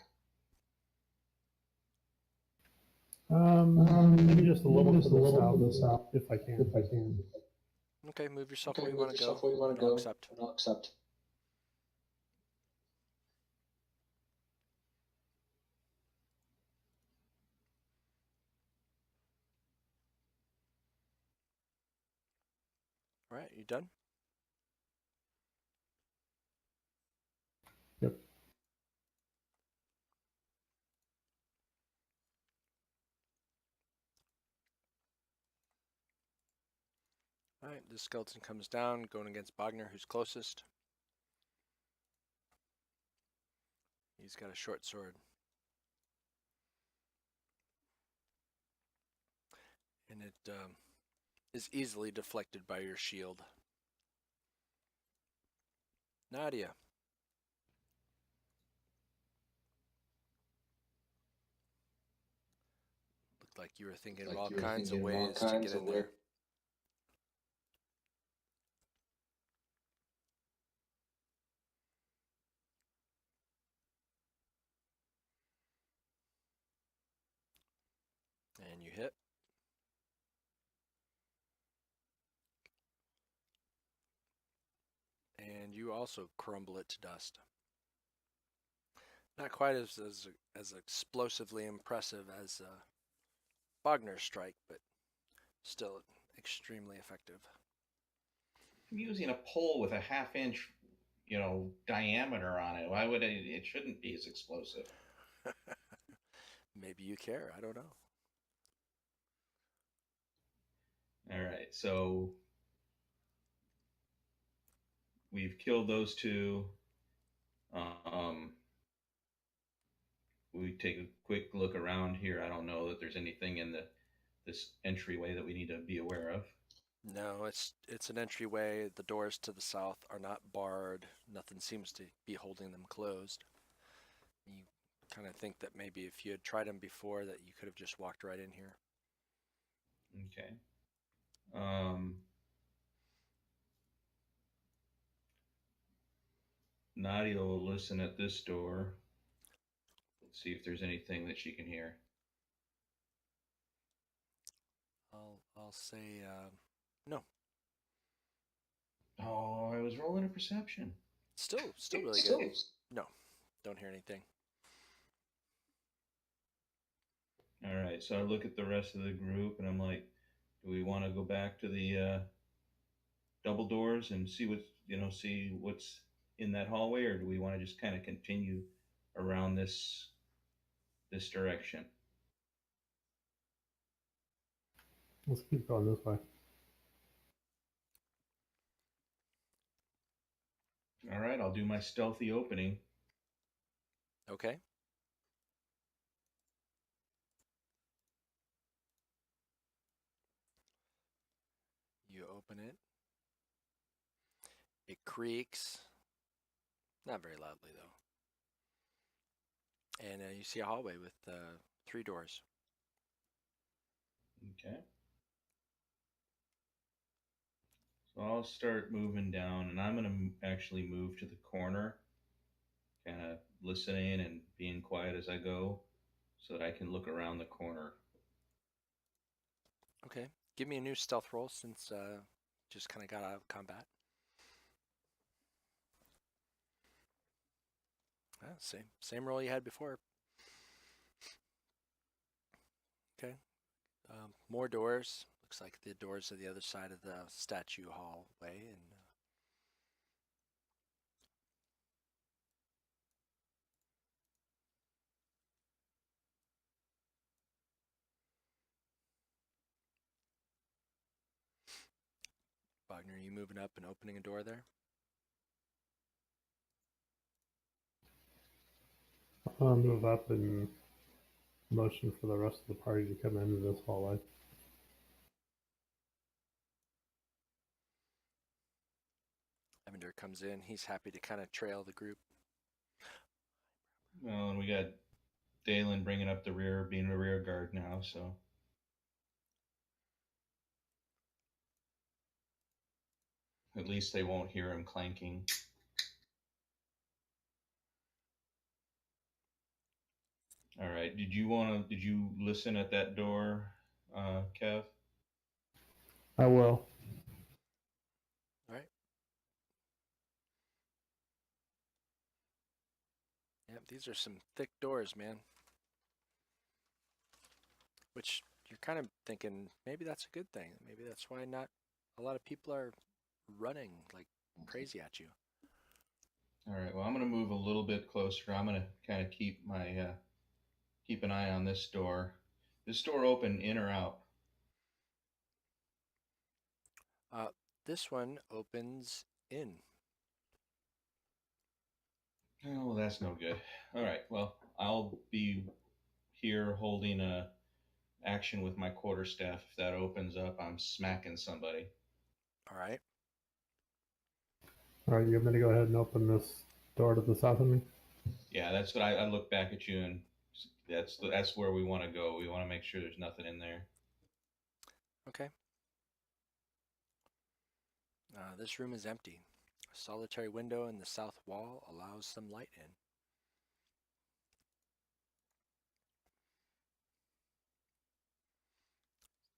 Maybe just a little to the south, south, if I can. Okay, move yourself Okay, where you move want to yourself go, where you want and to I'll go, accept. and I'll accept. All right, you done? Yep. All right, the skeleton comes down, going against Bogner, who's closest. He's got a short sword. And it is easily deflected by your shield. Nadia. Looked like you were thinking of all kinds of ways to get in there. And you hit. And you also crumble it to dust. Not quite as explosively impressive as Bogner's strike, but still extremely effective. I'm using a pole with a half-inch, diameter on it. Why would it? It shouldn't be as explosive. Maybe you care. I don't know. All right, so we've killed those two. We take a quick look around here. I don't know that there's anything in this entryway that we need to be aware of. No, it's an entryway. The doors to the south are not barred. Nothing seems to be holding them closed. You kind of think that maybe if you had tried them before, that you could have just walked right in here. Okay. Nadia will listen at this door. Let's see if there's anything that she can hear. I'll say no. Oh, I was rolling a perception. Still really good. No, don't hear anything. All right, so I look at the rest of the group and I'm like, do we want to go back to the double doors and see what's in that hallway, or do we want to just kind of continue around this direction? Let's keep going this way. All right, I'll do my stealthy opening. Okay. You open it. It creaks. Not very loudly, though. And you see a hallway with 3 doors. Okay. So I'll start moving down, and I'm going to actually move to the corner, kind of listening and being quiet as I go so that I can look around the corner. Okay. Give me a new stealth roll since just kind of got out of combat. Same roll you had before. Okay. More doors. Looks like the doors are the other side of the statue hallway, and Wagner, are you moving up and opening a door there? I'll move up and motion for the rest of the party to come into this hallway. Evander comes in. He's happy to kind of trail the group. Well, and we got Dalen bringing up the rear, being a rear guard now, so. At least they won't hear him clanking. All right. Did you listen at that door, Kev? I will. All right. Yep, these are some thick doors, man. Which you're kind of thinking maybe that's a good thing. Maybe that's why not a lot of people are running like crazy at you. All right. Well, I'm going to move a little bit closer. I'm going to kind of keep an eye on this door. This door open in or out? Uh, this one opens in. Oh, well, that's no good. All right. Well, I'll be here holding a action with my quarterstaff. If that opens up, I'm smacking somebody. All right. All right, you want me to go ahead and open this door to the south of me? Yeah, that's what I look back at you, and that's where we want to go. We want to make sure there's nothing in there. Okay. This room is empty. A solitary window in the south wall allows some light in.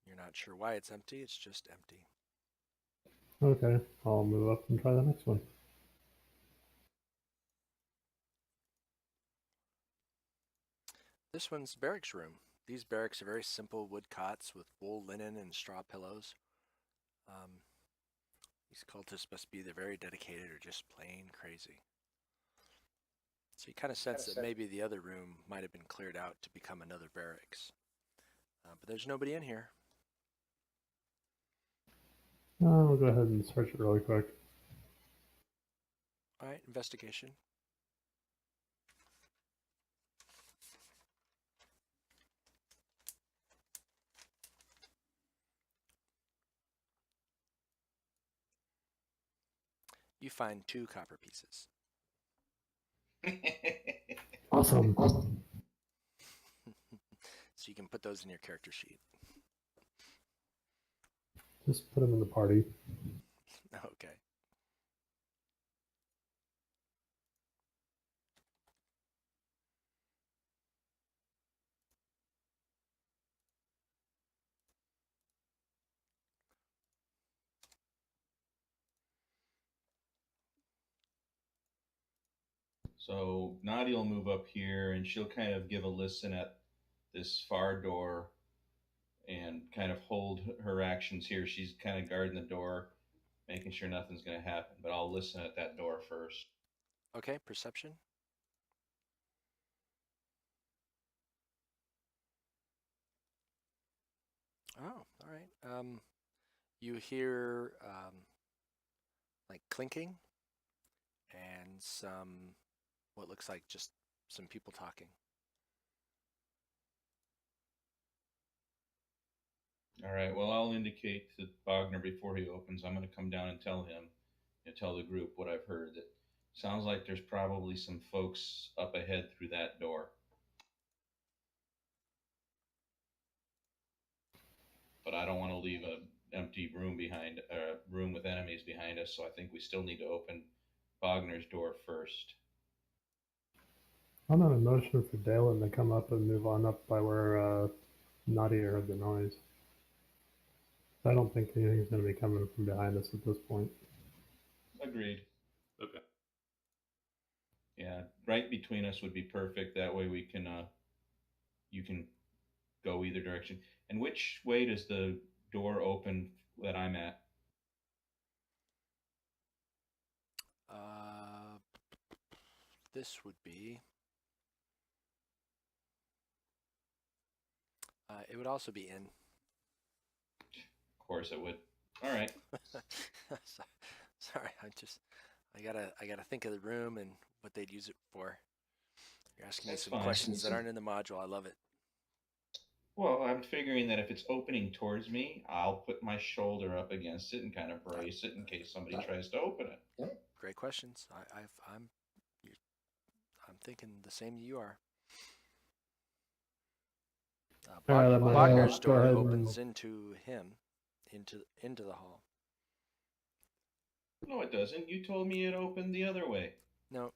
You're not sure why it's empty, it's just empty. Okay, I'll move up and try the next one. This one's barracks room. These barracks are very simple wood cots with wool linen and straw pillows. These cultists must be either very dedicated or just plain crazy. So you kind of sense that maybe the other room might have been cleared out to become another barracks. But there's nobody in here. I'll go ahead and search it really quick. All right, investigation. You find 2 copper pieces. Awesome. So you can put those in your character sheet. Just put them in the party. Okay. So Nadia will move up here, and she'll kind of give a listen at this far door, and kind of hold her actions here. She's kind of guarding the door, making sure nothing's going to happen. But I'll listen at that door first. Okay, perception. Oh, all right. You hear like clinking and some what looks like just some people talking. All right. Well, I'll indicate to Wagner before he opens. I'm going to come down and tell him, tell the group what I've heard. That sounds like there's probably some folks up ahead through that door. But I don't want to leave an empty room behind, a room with enemies behind us. So I think we still need to open Wagner's door first. I'm on a motion for Dalen to come up and move on up by where Nadia heard the noise. I don't think anything's going to be coming from behind us at this point. Agreed. Okay. Yeah, right between us would be perfect. That way we can, you can go either direction. And which way does the door open that I'm at? This would be. It would also be in. Of course it would. All right. Sorry, I gotta think of the room and what they'd use it for. You're asking That's me some fine. questions that aren't in the module. I love it. Well, I'm figuring that if it's opening towards me, I'll put my shoulder up against it and kind of brace it in case somebody tries to open it. Great questions. I'm thinking the same you are. Wagner's door opens into him, into the hall. No, it doesn't. You told me it opened the other way. No.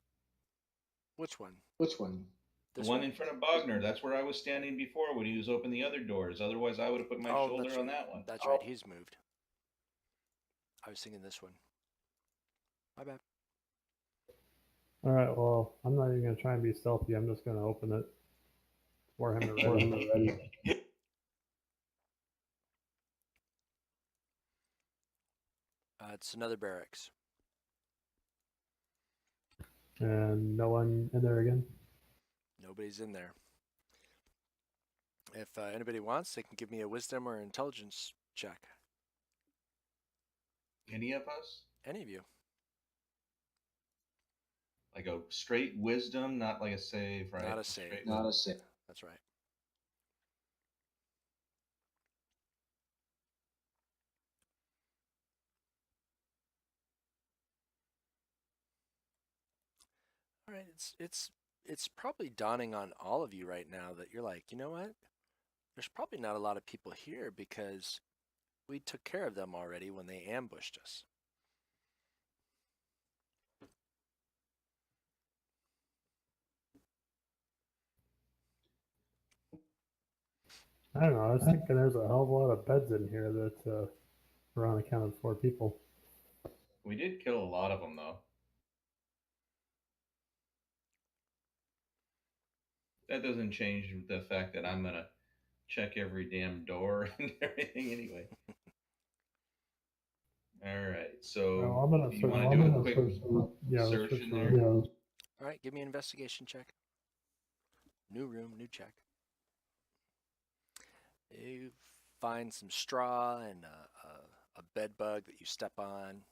Which one? Which one? The This one one? in front of Bogner. That's where I was standing before when he was opening the other doors. Otherwise, I would have put my Oh, shoulder that's on right. that one. That's right. He's moved. I was thinking this one. My bad. All right. Well, I'm not even gonna try and be stealthy. I'm just gonna open it for him ready. It's another barracks. And no one in there again. Nobody's in there. If anybody wants, they can give me a wisdom or intelligence check. Any of us? Any of you. Like a straight wisdom, not like a save, right? Not a save. Straight Not wisdom. a save. That's right. All right. It's probably dawning on all of you right now that you're like, you know what? There's probably not a lot of people here because we took care of them already when they ambushed us. I don't know. I was thinking there's a hell of a lot of beds in here that are unaccounted for people. We did kill a lot of them, though. That doesn't change the fact that I'm gonna check every damn door and everything anyway. All right, so Well, I'm gonna do you search. want to do a quick Yeah, search search in the there? room. All right. Give me an investigation check. New room, new check. You find some straw and a bed bug that you step on.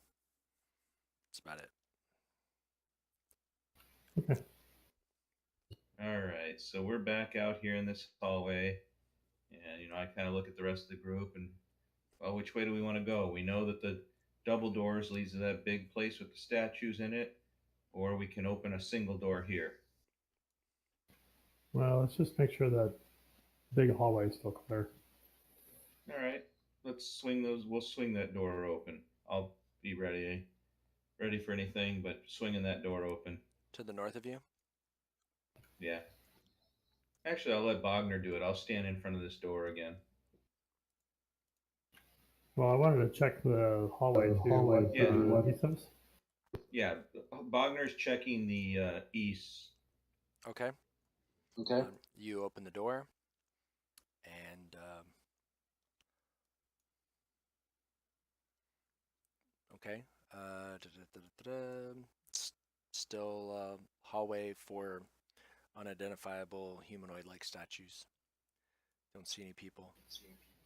That's about it. Okay. All right, so we're back out here in this hallway, and I kind of look at the rest of the group and, well, which way do we want to go? We know that the double doors leads to that big place with the statues in it, or we can open a single door here. Well, let's just make sure that big hallway is still clear. All right, let's swing those. We'll swing that door open. I'll be ready for anything, but swinging that door open. To the north of you? Yeah. Actually, I'll let Bogner do it. I'll stand in front of this door again. Well, I wanted to check the hallway too. Yeah. What he says? Yeah, Bogner's checking the east. Okay. Okay. You open the door, and okay. Still hallway for unidentifiable humanoid-like statues. Don't see any people.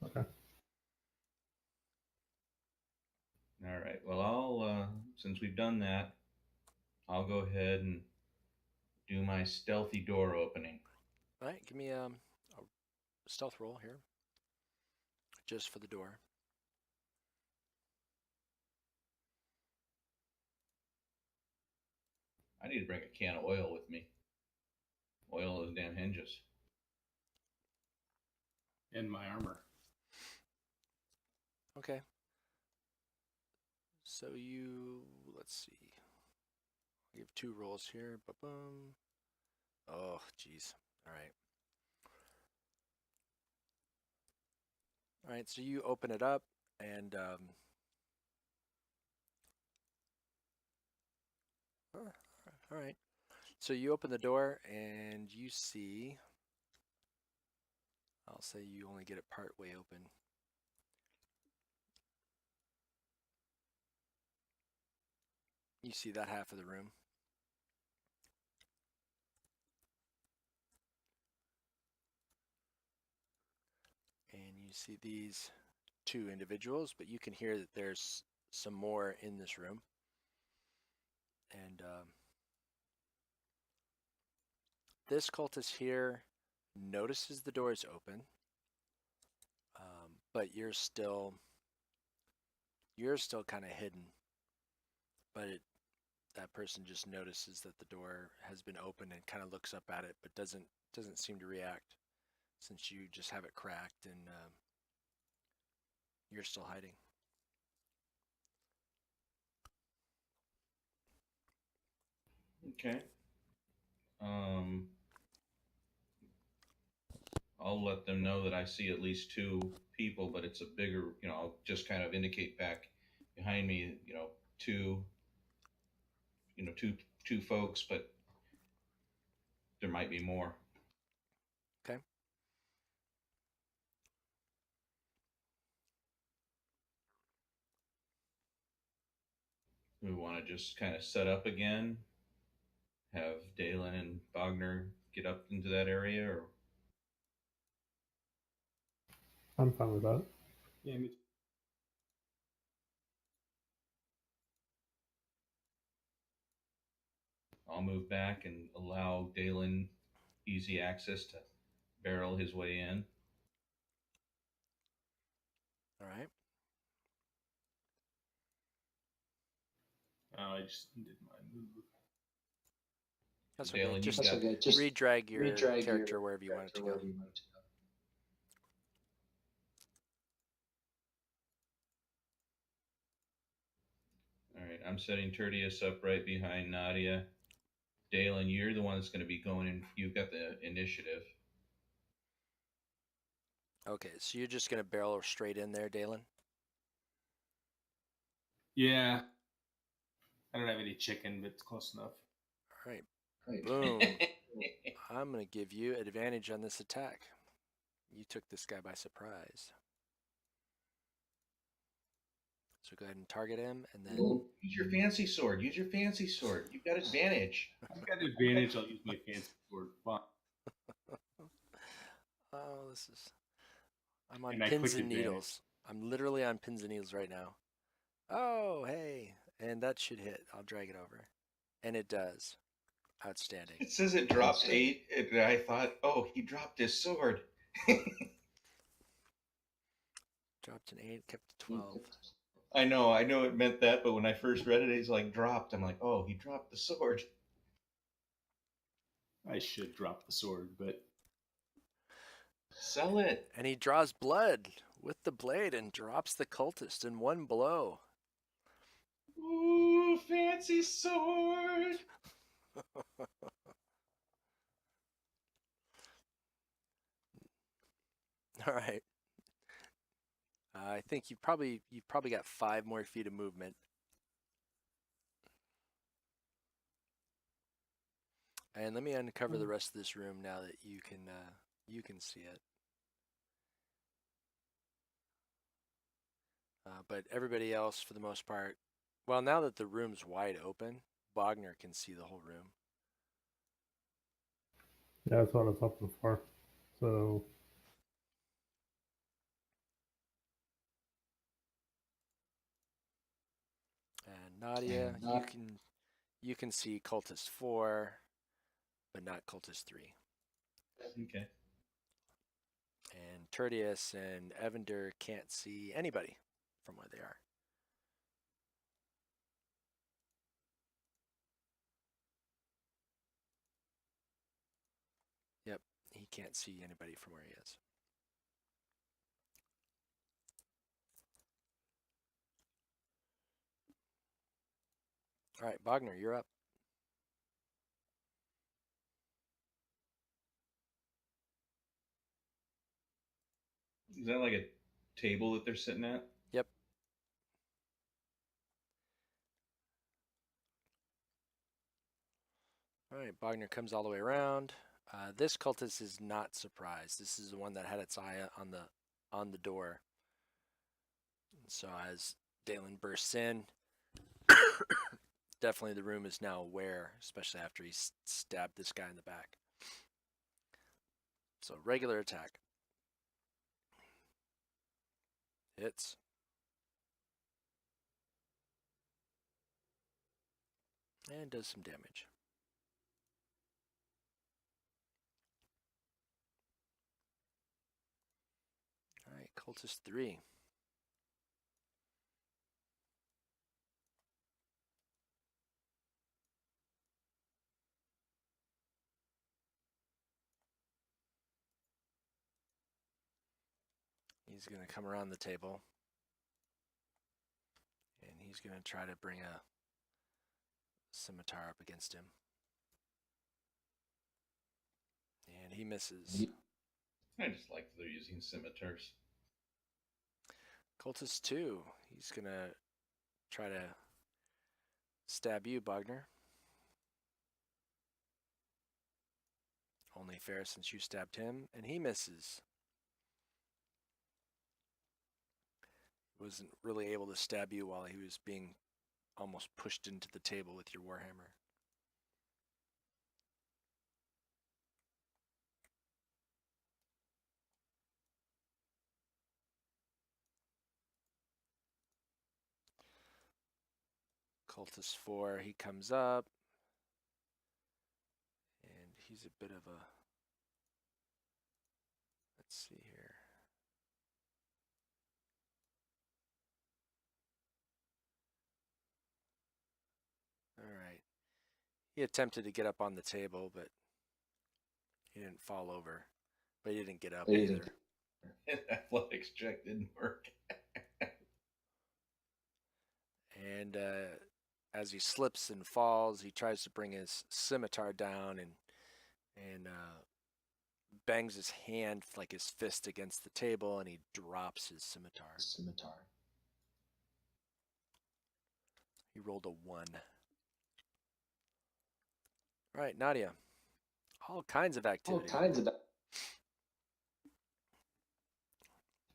Okay. All right. Well, I'll since we've done that, I'll go ahead and do my stealthy door opening. All right. Give me a stealth roll here, just for the door. I need to bring a can of oil with me. Oil those damn hinges. In my armor. Okay. So let's see. We have 2 rolls here. Ba-bum. Oh, geez. All right. All right, so you open it up, and all right. So you open the door, and you see. I'll say you only get it part way open. You see that half of the room. And you see these 2 individuals, but you can hear that there's some more in this room. And this cultist here notices the door is open, but you're still kind of hidden. But that person just notices that the door has been opened and kind of looks up at it, but doesn't seem to react, since you just have it cracked and you're still hiding. Okay. I'll let them know that I see at least 2 people, but it's a bigger, I'll just kind of indicate back behind me, two, two folks, but there might be more. Okay. We want to just kind of set up again, have Dalen and Wagner get up into that area, or I'm fine with that. Yeah, me too. I'll move back and allow Dalen easy access to barrel his way in. All right. I just did my move. That's Dalen, okay. you Just That's got okay. Just redrag your redrag character your wherever you want it to character go. wherever you want it to go. All right. I'm setting Tertius up right behind Nadia. Dalen, you're the one that's going to be going in. You've got the initiative. Okay, so you're just going to barrel straight in there, Dalen? Yeah. I don't have any chicken, but it's close enough. All right. Right. Boom. I'm going to give you advantage on this attack. You took this guy by surprise. So go ahead and target him, and then... Use your fancy sword. Use your fancy sword. You've got advantage. I've got advantage. I'll use my fancy sword. Fine. Oh, this is... I'm on And I pins quick and advantage. needles. I'm literally on pins and needles right now. Oh, hey. And that should hit. I'll drag it over. And it does. Outstanding. It says it dropped 8, and I thought, oh, he dropped his sword. Dropped an 8, kept a 12. I know it meant that, but when I first read it, it's like dropped. I'm like, oh, he dropped the sword. I should drop the sword, but Sell it. And he draws blood with the blade and drops the cultist in one blow. Ooh, fancy sword. All right. I think you've probably got 5 more feet of movement. And let me uncover the rest of this room now that you can see it. But everybody else, for the most part, well, now that the room's wide open, Wagner can see the whole room. Yeah, that's what I was hoping for. So And Nadia, you can see cultist 4, but not cultist 3. Okay. And Tertius and Evander can't see anybody from where they are. Yep, he can't see anybody from where he is. All right, Wagner, you're up. Is that like a table that they're sitting at? Yep. All right, Wagner comes all the way around. This cultist is not surprised. This is the one that had its eye on the door. So as Dalen bursts in, definitely the room is now aware, especially after he stabbed this guy in the back. So regular attack. Hits. And does some damage. All right, cultist 3. He's going to come around the table. And he's going to try to bring a scimitar up against him. And he misses. I just like that they're using scimitars. Cultist 2. He's going to try to stab you, Bogner. Only fair since you stabbed him, and he misses. Wasn't really able to stab you while he was being almost pushed into the table with your warhammer. Cultist 4, he comes up, and he's a bit of a, let's see here. All right. He attempted to get up on the table, but he didn't fall over. But he didn't get up either. Athletics check didn't work. And as he slips and falls, he tries to bring his scimitar down and bangs his hand, like his fist, against the table, and he drops his scimitar. He rolled a 1. All right, Nadia. All kinds of activity. I'm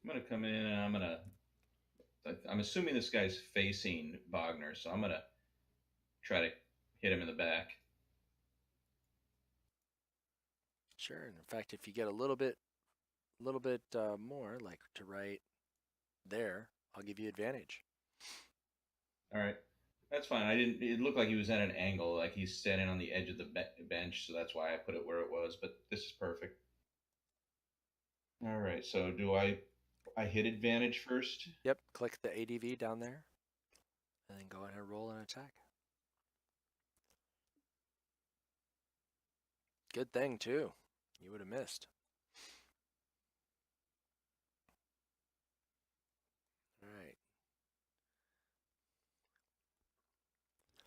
gonna come in and I'm assuming this guy's facing Bogner, so I'm gonna try to hit him in the back. Sure. And in fact, if you get a little bit more, like to right there, I'll give you advantage. All right, that's fine. It looked like he was at an angle, like he's standing on the edge of the bench, so that's why I put it where it was. But this is perfect. All right, so do I hit advantage first? Yep. Click the ADV down there, and then go ahead and roll an attack. Good thing too. You would have missed. All right.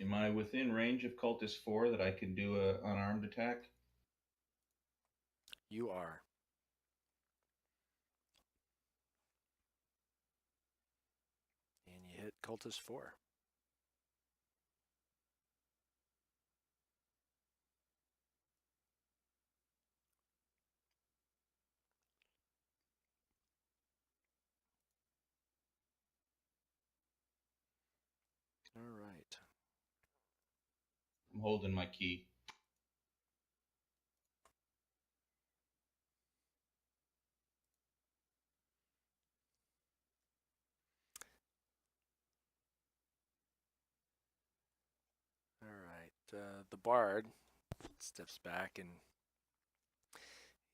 Am I within range of Cultist 4 that I can do a unarmed attack? You are. And you hit Cultist 4. All right. I'm holding my key. All right. The bard steps back and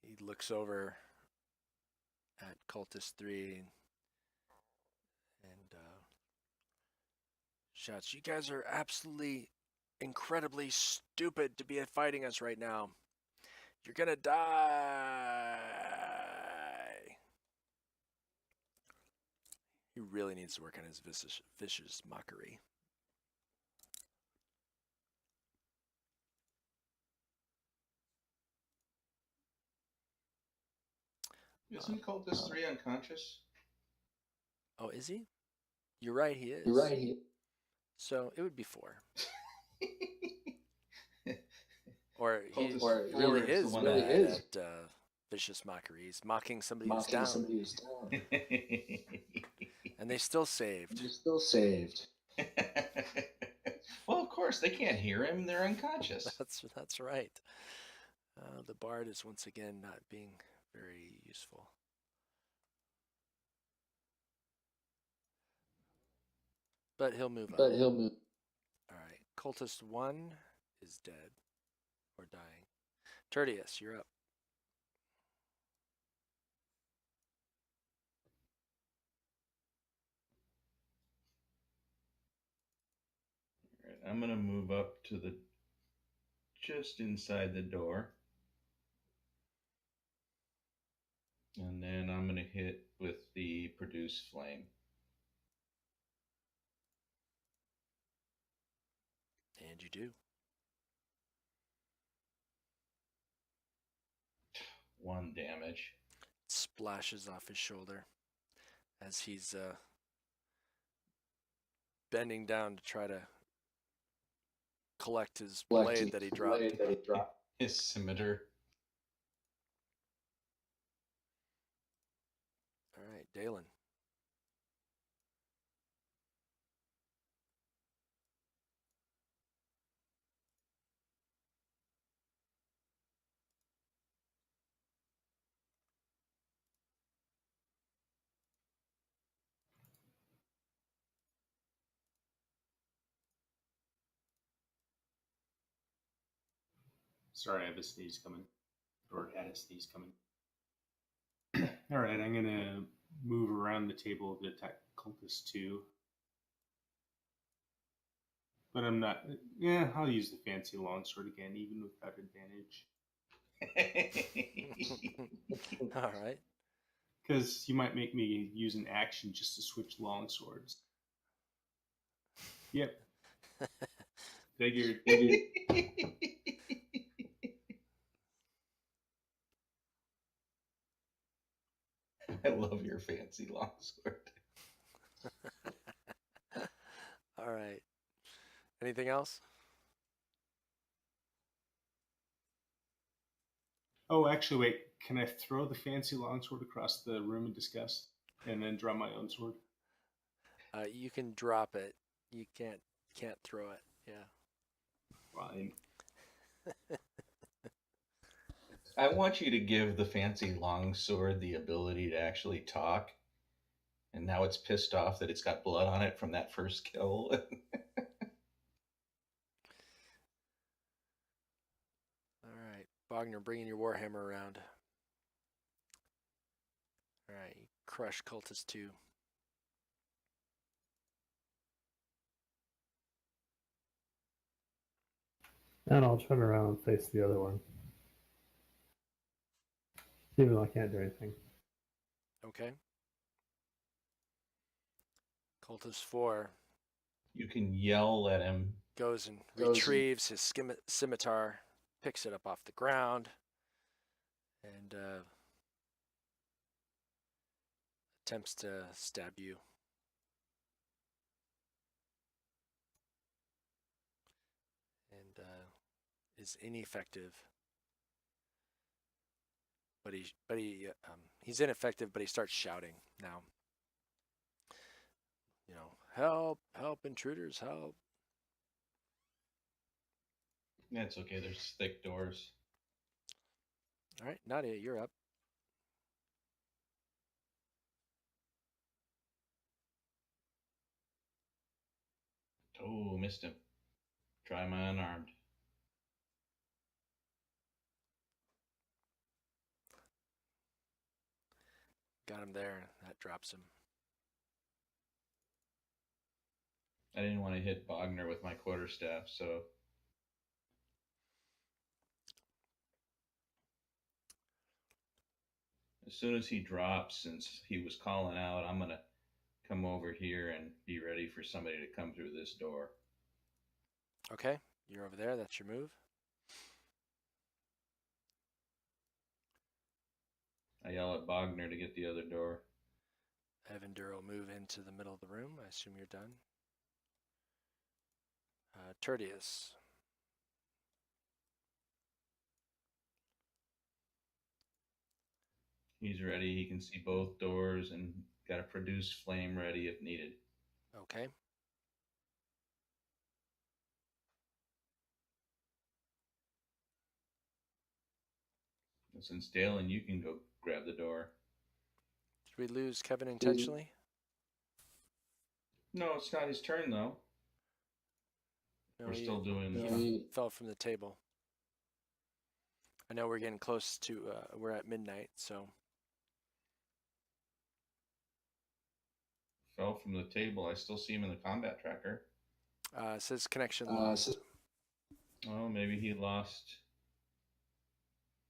he looks over at Cultist 3 and shouts, "You guys are absolutely incredibly stupid to be fighting us right now. You're gonna die." He really needs to work on his vicious mockery. Isn't Cultist 3 unconscious? Oh, is he? You're right, he is. So it would be 4. Or he really is mad at vicious mockery. He's mocking somebody who's down. And they still saved. Well, of course, they can't hear him. They're unconscious. That's right. The bard is once again not being very useful. But he'll move on. All right. Cultist 1 is dead or dying. Tertius, you're up. All right, I'm going to move up to the just inside the door. And then I'm going to hit with the produce flame. And you do. 1 damage. splashes off his shoulder as he's bending down to try to collect his blade that he dropped. His scimitar. All right, Dalen. Sorry, I have a sneeze coming. Or had a sneeze coming. All right, I'm going to move around the table to attack Cultist 2. But I'm not. Yeah, I'll use the fancy longsword again, even without advantage. All right. Because you might make me use an action just to switch longswords. Yep. Figured. I love your fancy longsword. All right. Anything else? Oh, actually, wait. Can I throw the fancy longsword across the room in disgust and then draw my own sword? You can drop it. You can't throw it. Yeah. Fine. I want you to give the fancy longsword the ability to actually talk. And now it's pissed off that it's got blood on it from that first kill. All right. Bogner, bringing your warhammer around. All right. Crush Cultist 2. And I'll turn around and face the other one. Even though I can't do anything. Okay. Cultist 4 You can yell at him. goes and retrieves his scimitar, picks it up off the ground, and attempts to stab you. And is ineffective. But he's ineffective, but he starts shouting now. You know, help, intruders, help. That's okay. There's thick doors. All right, Nadia, you're up. Oh, missed him. Try my unarmed. Got him there. That drops him. I didn't want to hit Bogner with my quarterstaff, so as soon as he drops, since he was calling out, I'm going to come over here and be ready for somebody to come through this door. Okay, you're over there. That's your move. I yell at Bogner to get the other door. Evander will move into the middle of the room. I assume you're done. Tertius. He's ready. He can see both doors and got a produce flame ready if needed. Okay. And since Dalen, you can go grab the door. Did we lose Kevin intentionally? No, it's not his turn, though. No, We're he- still doing... he fell from the table. I know we're getting close to, we're at midnight, so. Fell from the table. I still see him in the combat tracker. It says connection lost. Oh, maybe he lost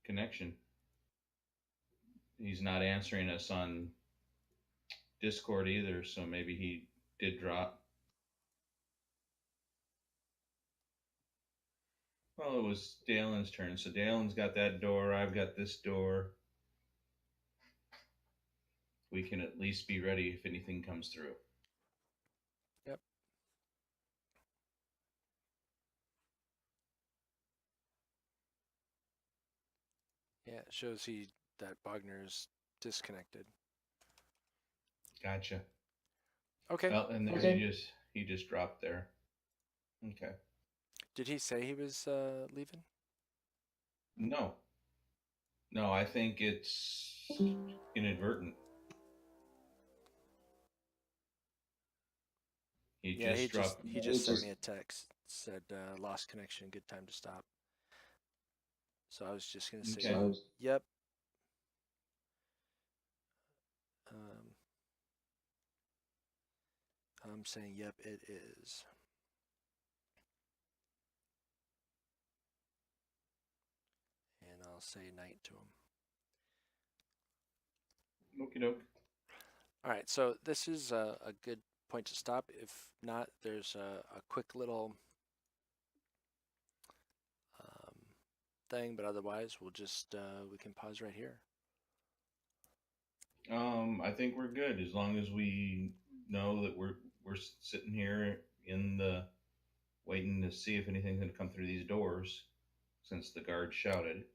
connection. He's not answering us on Discord either, so maybe he did drop. Well, it was Dalen's turn, so Dalen's got that door. I've got this door. we can at least be ready if anything comes through. Yep. Yeah, it shows that Bogner's disconnected. Gotcha. Okay. Well, and there Okay. he just dropped there. Okay. Did he say he was leaving? No. No, I think it's inadvertent. He Yeah, just dropped. he just sent me a text. Said lost connection. Good time to stop. So I was just gonna say, Okay. yep. Um, I'm saying, yep, it is. And I'll say night to him. Okie doke. All right, so this is a good point to stop. If not, there's a quick little thing, but otherwise, we'll just we can pause right here. I think we're good as long as we know that we're sitting here in the waiting to see if anything's going to come through these doors, since the guard shouted.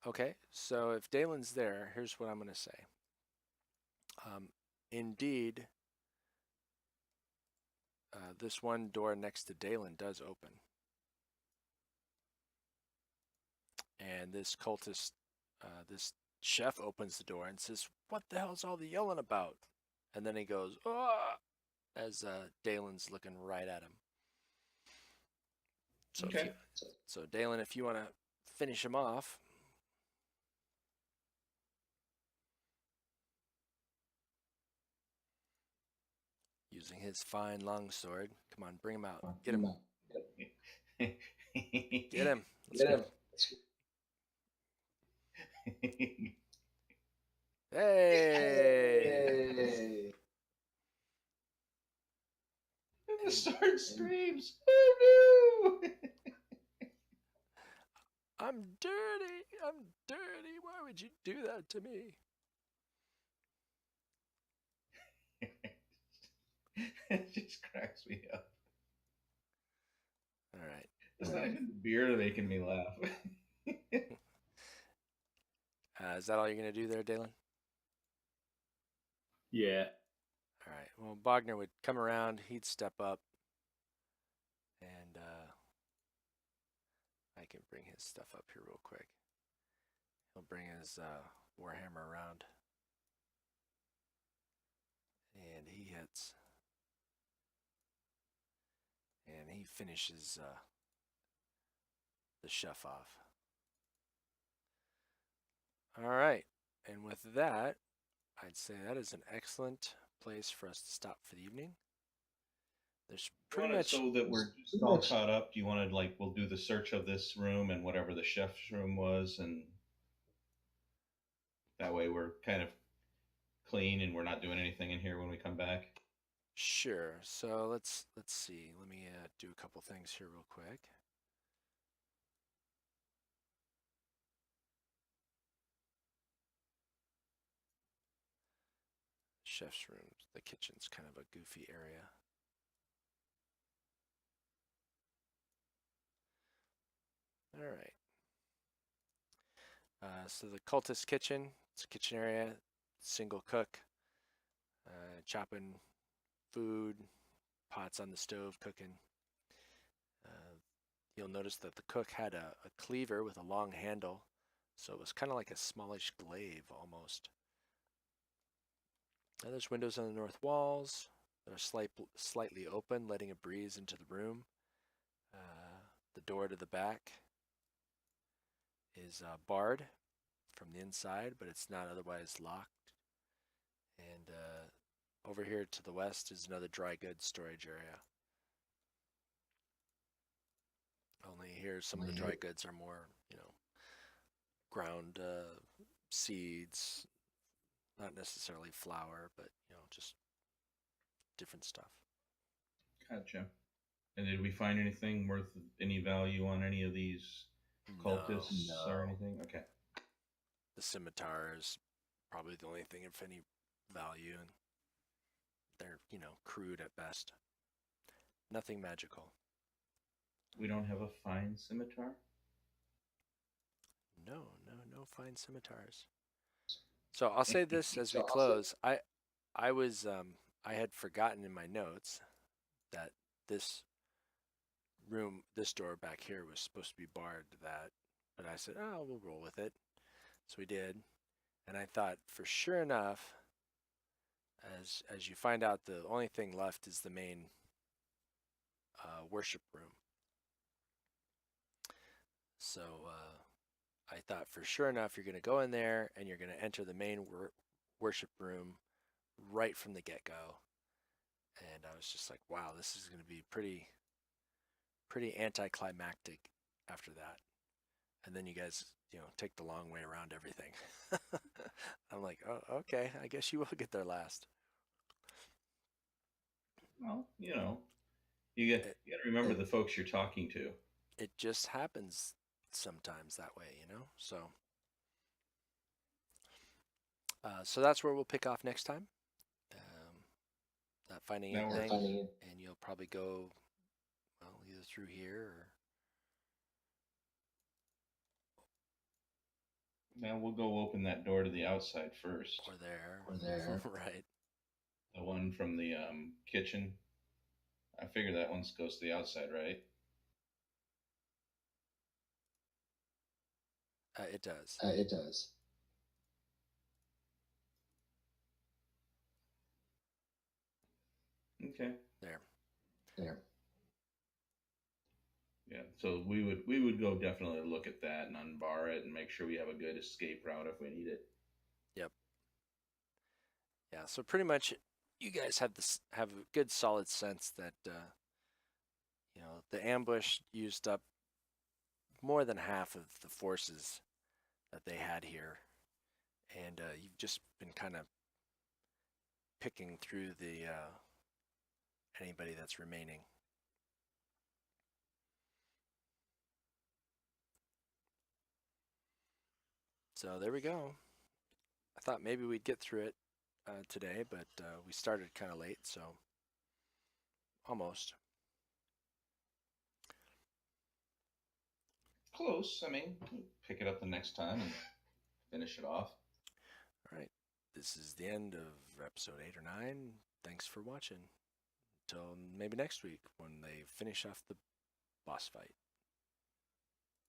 Okay, so if Dalen's there, here's what I'm going to say. Indeed, this one door next to Dalen does open. And this cultist, this chef opens the door and says, "What the hell's all the yelling about?" And then he goes, "Ah!" as Dalen's looking right at him. So, Okay. so Dalen, if you want to finish him off. Using his fine longsword. Come on, bring him out. Get him. Get him. Let's go. Hey! And the sword screams, "Oh no!" I'm dirty. I'm dirty. Why would you do that to me? It just cracks me up. All right. It's not even the beer making me laugh. Is that all you're going to do there, Dalen? Yeah. All right. Well, Bogner would come around. He'd step up. And I can bring his stuff up here real quick. He'll bring his Warhammer around. And he hits. And he finishes the chef off. All right. And with that, I'd say that is an excellent place for us to stop for the evening. There's pretty much... So that we're just all caught up, do you want to, we'll do the search of this room and whatever the chef's room was, and that way we're kind of clean and we're not doing anything in here when we come back? Sure. So let's see. Let me do a couple things here real quick. Chef's room. The kitchen's kind of a goofy area. All right. So the cultist kitchen. It's a kitchen area. Single cook. Chopping food. Pots on the stove cooking. You'll notice that the cook had a cleaver with a long handle. So it was kind of like a smallish glaive almost. Now there's windows on the north walls that are slightly open, letting a breeze into the room. The door to the back is barred from the inside, but it's not otherwise locked. And over here to the west is another dry goods storage area. Only here some of the dry goods are more, ground seeds, not necessarily flour, but, just different stuff. Gotcha. And did we find anything worth any value on any of these cultists or anything? Okay. The scimitar is probably the only thing of any value, and they're, crude at best. Nothing magical. We don't have a fine scimitar. No fine scimitars. So I'll say this as we close. I was I had forgotten in my notes that this this door back here was supposed to be barred to that, but I said, oh, we'll roll with it. So we did, and I thought for sure enough, as you find out, the only thing left is the main worship room. So I thought for sure enough, you're going to go in there and you're going to enter the main worship room right from the get-go. And I was just like, wow, this is going to be pretty anticlimactic after that. And then you guys, take the long way around everything. I'm like, oh, okay, I guess you will get there last. Well, you got to remember the folks you're talking to. It just happens sometimes that way, So, so that's where we'll pick off next time. Not finding anything, and you'll probably go, well, either through here or. Now we'll go open that door to the outside first. Or there. Right. The one from the kitchen. I figure that one goes to the outside, right? It does. It does. Okay. There. Yeah, so we would go definitely look at that and unbar it and make sure we have a good escape route if we need it. Yep. Yeah, so pretty much you guys have a good solid sense that the ambush used up more than half of the forces that they had here, and you've just been kind of picking through the anybody that's remaining. So there we go. I thought maybe we'd get through it today, but we started kind of late, so almost. Close. I mean, pick it up the next time and finish it off. All right. This is the end of episode 8 or 9. Thanks for watching. Until maybe next week when they finish off the boss fight.